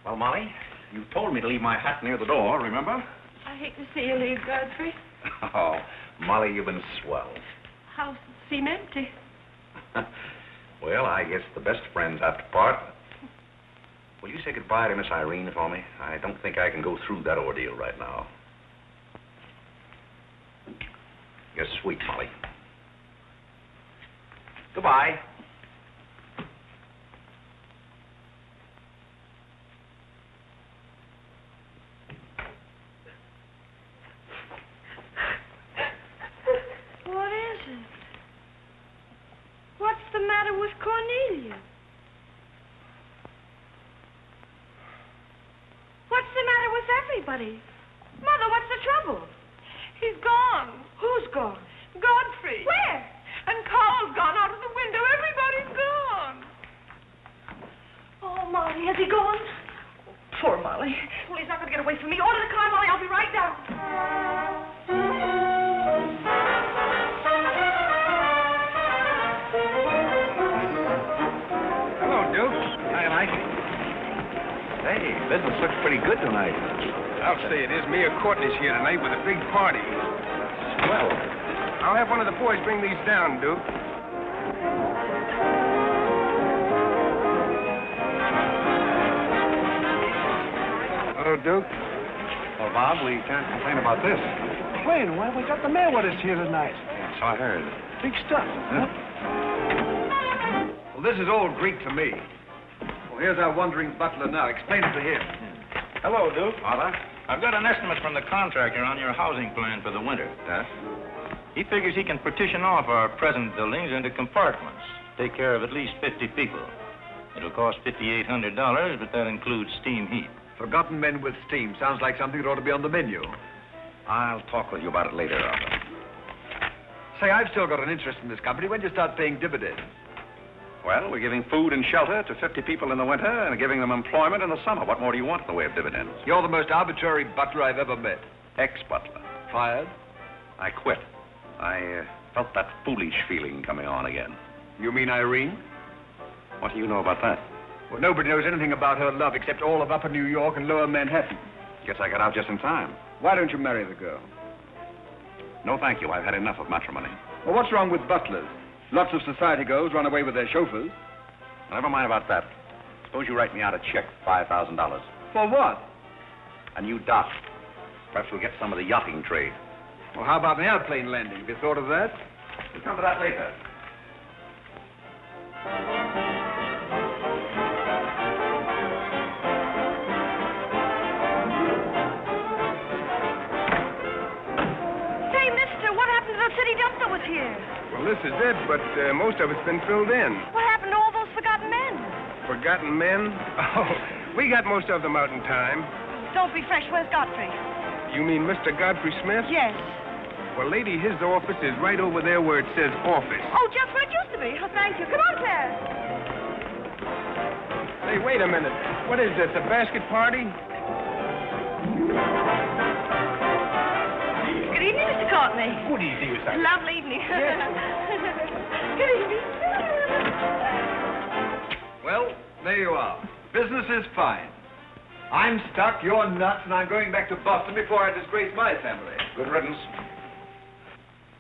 Well, Molly, you told me to leave my hat near the door, remember? I hate to see you leave, Godfrey. Oh, Molly, you've been swell. House seem empty. Well, I guess the best friends have to part. Will you say goodbye to Miss Irene for me? I don't think I can go through that ordeal right now. You're sweet, Molly. Goodbye. What is it? What's the matter with Cornelia? What's the matter with everybody? Mother, what's the trouble? He's gone. Who's gone? Godfrey. Where? And Carl's gone out of the window. Everybody's gone. Oh, Molly, has he gone? Poor Molly. Well, he's not going to get away from me. Order the car, Molly. I'll be right down. Hello, Duke. Hi, Mike. Hey, business looks pretty good tonight. I'll say it is. Me and Courtney's here tonight with a big party. Well, I'll have one of the boys bring these down, Duke. Hello, Duke. well, Bob, we can't complain about this. Wait, well, we got the mayor with us here tonight. Yeah, so I heard. Big stuff. Huh? Well, this is all Greek to me. Well, here's our wandering butler now. Explain it to him. Hello, Duke. Father? I've got an estimate from the contractor on your housing plan for the winter. Yes? He figures he can partition off our present buildings into compartments, take care of at least 50 people. It'll cost $5,800, but that includes steam heat. Forgotten men with steam. Sounds like something that ought to be on the menu. I'll talk with you about it later, Arthur. Say, I've still got an interest in this company. When do you start paying dividends? Well, we're giving food and shelter to 50 people in the winter and giving them employment in the summer. What more do you want in the way of dividends? You're the most arbitrary butler I've ever met. Ex-butler. Fired? I quit. I felt that foolish feeling coming on again. You mean Irene? What do you know about that? Well, nobody knows anything about her love except all of Upper New York and Lower Manhattan. Guess I got out just in time. Why don't you marry the girl? No, thank you. I've had enough of matrimony. Well, what's wrong with butlers? Lots of society girls run away with their chauffeurs. Never mind about that. Suppose you write me out a check for $5,000. For what? A new dock. Perhaps we'll get some of the yachting trade. Well, how about an airplane landing? Have you thought of that? We'll come to that later. Say, mister, what happened to the city dump that was here? Well, this is it, but most of it's been filled in. What happened to all those forgotten men? Forgotten men? Oh, we got most of them out in time. Don't be fresh. Where's Godfrey? You mean Mr. Godfrey Smith? Yes. Well, lady, his office is right over there where it says office. Oh, just where it used to be. Oh, thank you. Come on, Claire. Hey, wait a minute. What is this, a basket party? Good evening, Mr. Courtney. Good evening, Miss Irene. Lovely evening. Good evening. Well, there you are. Business is fine. I'm stuck, you're nuts, and I'm going back to Boston before I disgrace my family. Good riddance.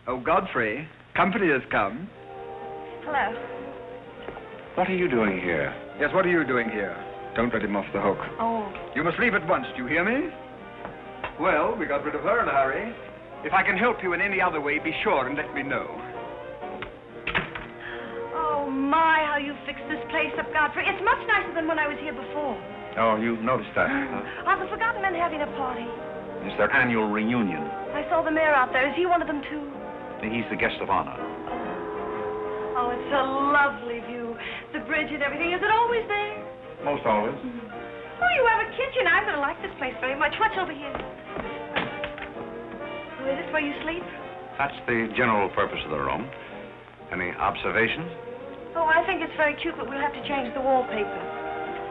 Oh, Godfrey, company has come. Hello. What are you doing here? Yes, what are you doing here? Don't let him off the hook. Oh. You must leave at once, do you hear me? Well, we got rid of her in a hurry. If I can help you in any other way, be sure and let me know. Oh, my, how you fixed this place up, Godfrey. It's much nicer than when I was here before. Oh, you noticed that, huh? Are the forgotten men having a party? It's their annual reunion. I saw the mayor out there. Is he one of them, too? He's the guest of honor. Oh, it's a lovely view. The bridge and everything. Is it always there? Most always. Oh, you have a kitchen. I'm going to like this place very much. What's over here? Oh, is this where you sleep? That's the general purpose of the room. Any observations? Oh, I think it's very cute, but we'll have to change the wallpaper.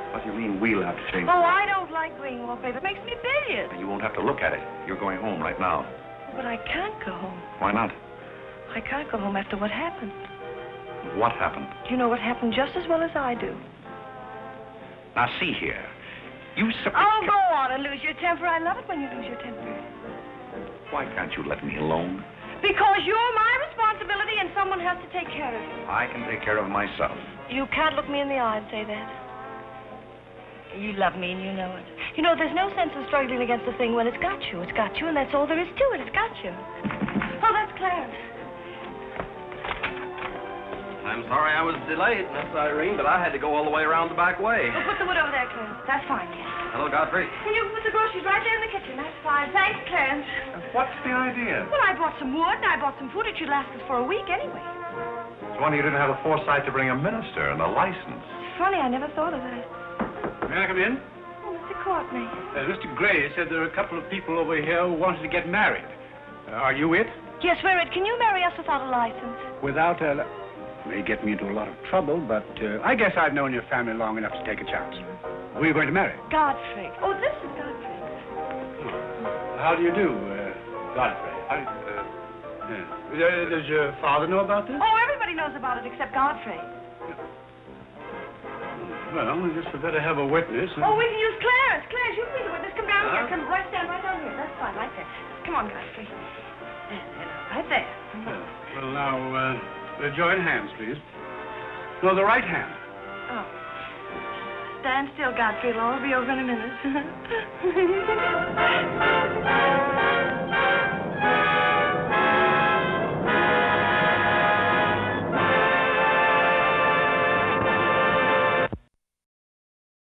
What do you mean we'll have to change? Oh, I don't like green wallpaper. It makes me bilious. You won't have to look at it. You're going home right now. But I can't go home. Why not? I can't go home after what happened. What happened? You know what happened just as well as I do. Now, see here. You Oh, go on and lose your temper. I love it when you lose your temper. Why can't you let me alone? Because you're my responsibility and someone has to take care of you. I can take care of myself. You can't look me in the eye and say that. You love me and you know it. You know, there's no sense in struggling against a thing when it's got you. It's got you, and that's all there is to it. It's got you. Oh, that's Clarence. I'm sorry I was delayed, Miss Irene, but I had to go all the way around the back way. Well, put the wood over there, Clarence. That's fine, yes. Hello, Godfrey. And you can put the groceries right there in the kitchen. That's fine. Thanks, Clarence. What's the idea? Well, I bought some wood and I bought some food. It should last us for a week anyway. It's wonder you didn't have the foresight to bring a minister and a license. It's funny, I never thought of that. May I come in? Oh, Mr. Courtney. Mr. Gray said there are a couple of people over here who wanted to get married. Are you it? Yes, we're it. Can you marry us without a license? Without a... May get me into a lot of trouble, but I guess I've known your family long enough to take a chance. Who are you going to marry? Godfrey. Oh, this is Godfrey. How do you do, Godfrey? Does your father know about this? Oh, everybody knows about it except Godfrey. Well, I guess we better have a witness. Oh, we can use Clarence. Clarence, you can be the witness. Come down here. Come right stand right down here. That's fine, right there. Come on, Godfrey. Right there. Well, now, join hands, please. No, the right hand. Oh. Stand still, Godfrey. It'll all be over in a minute.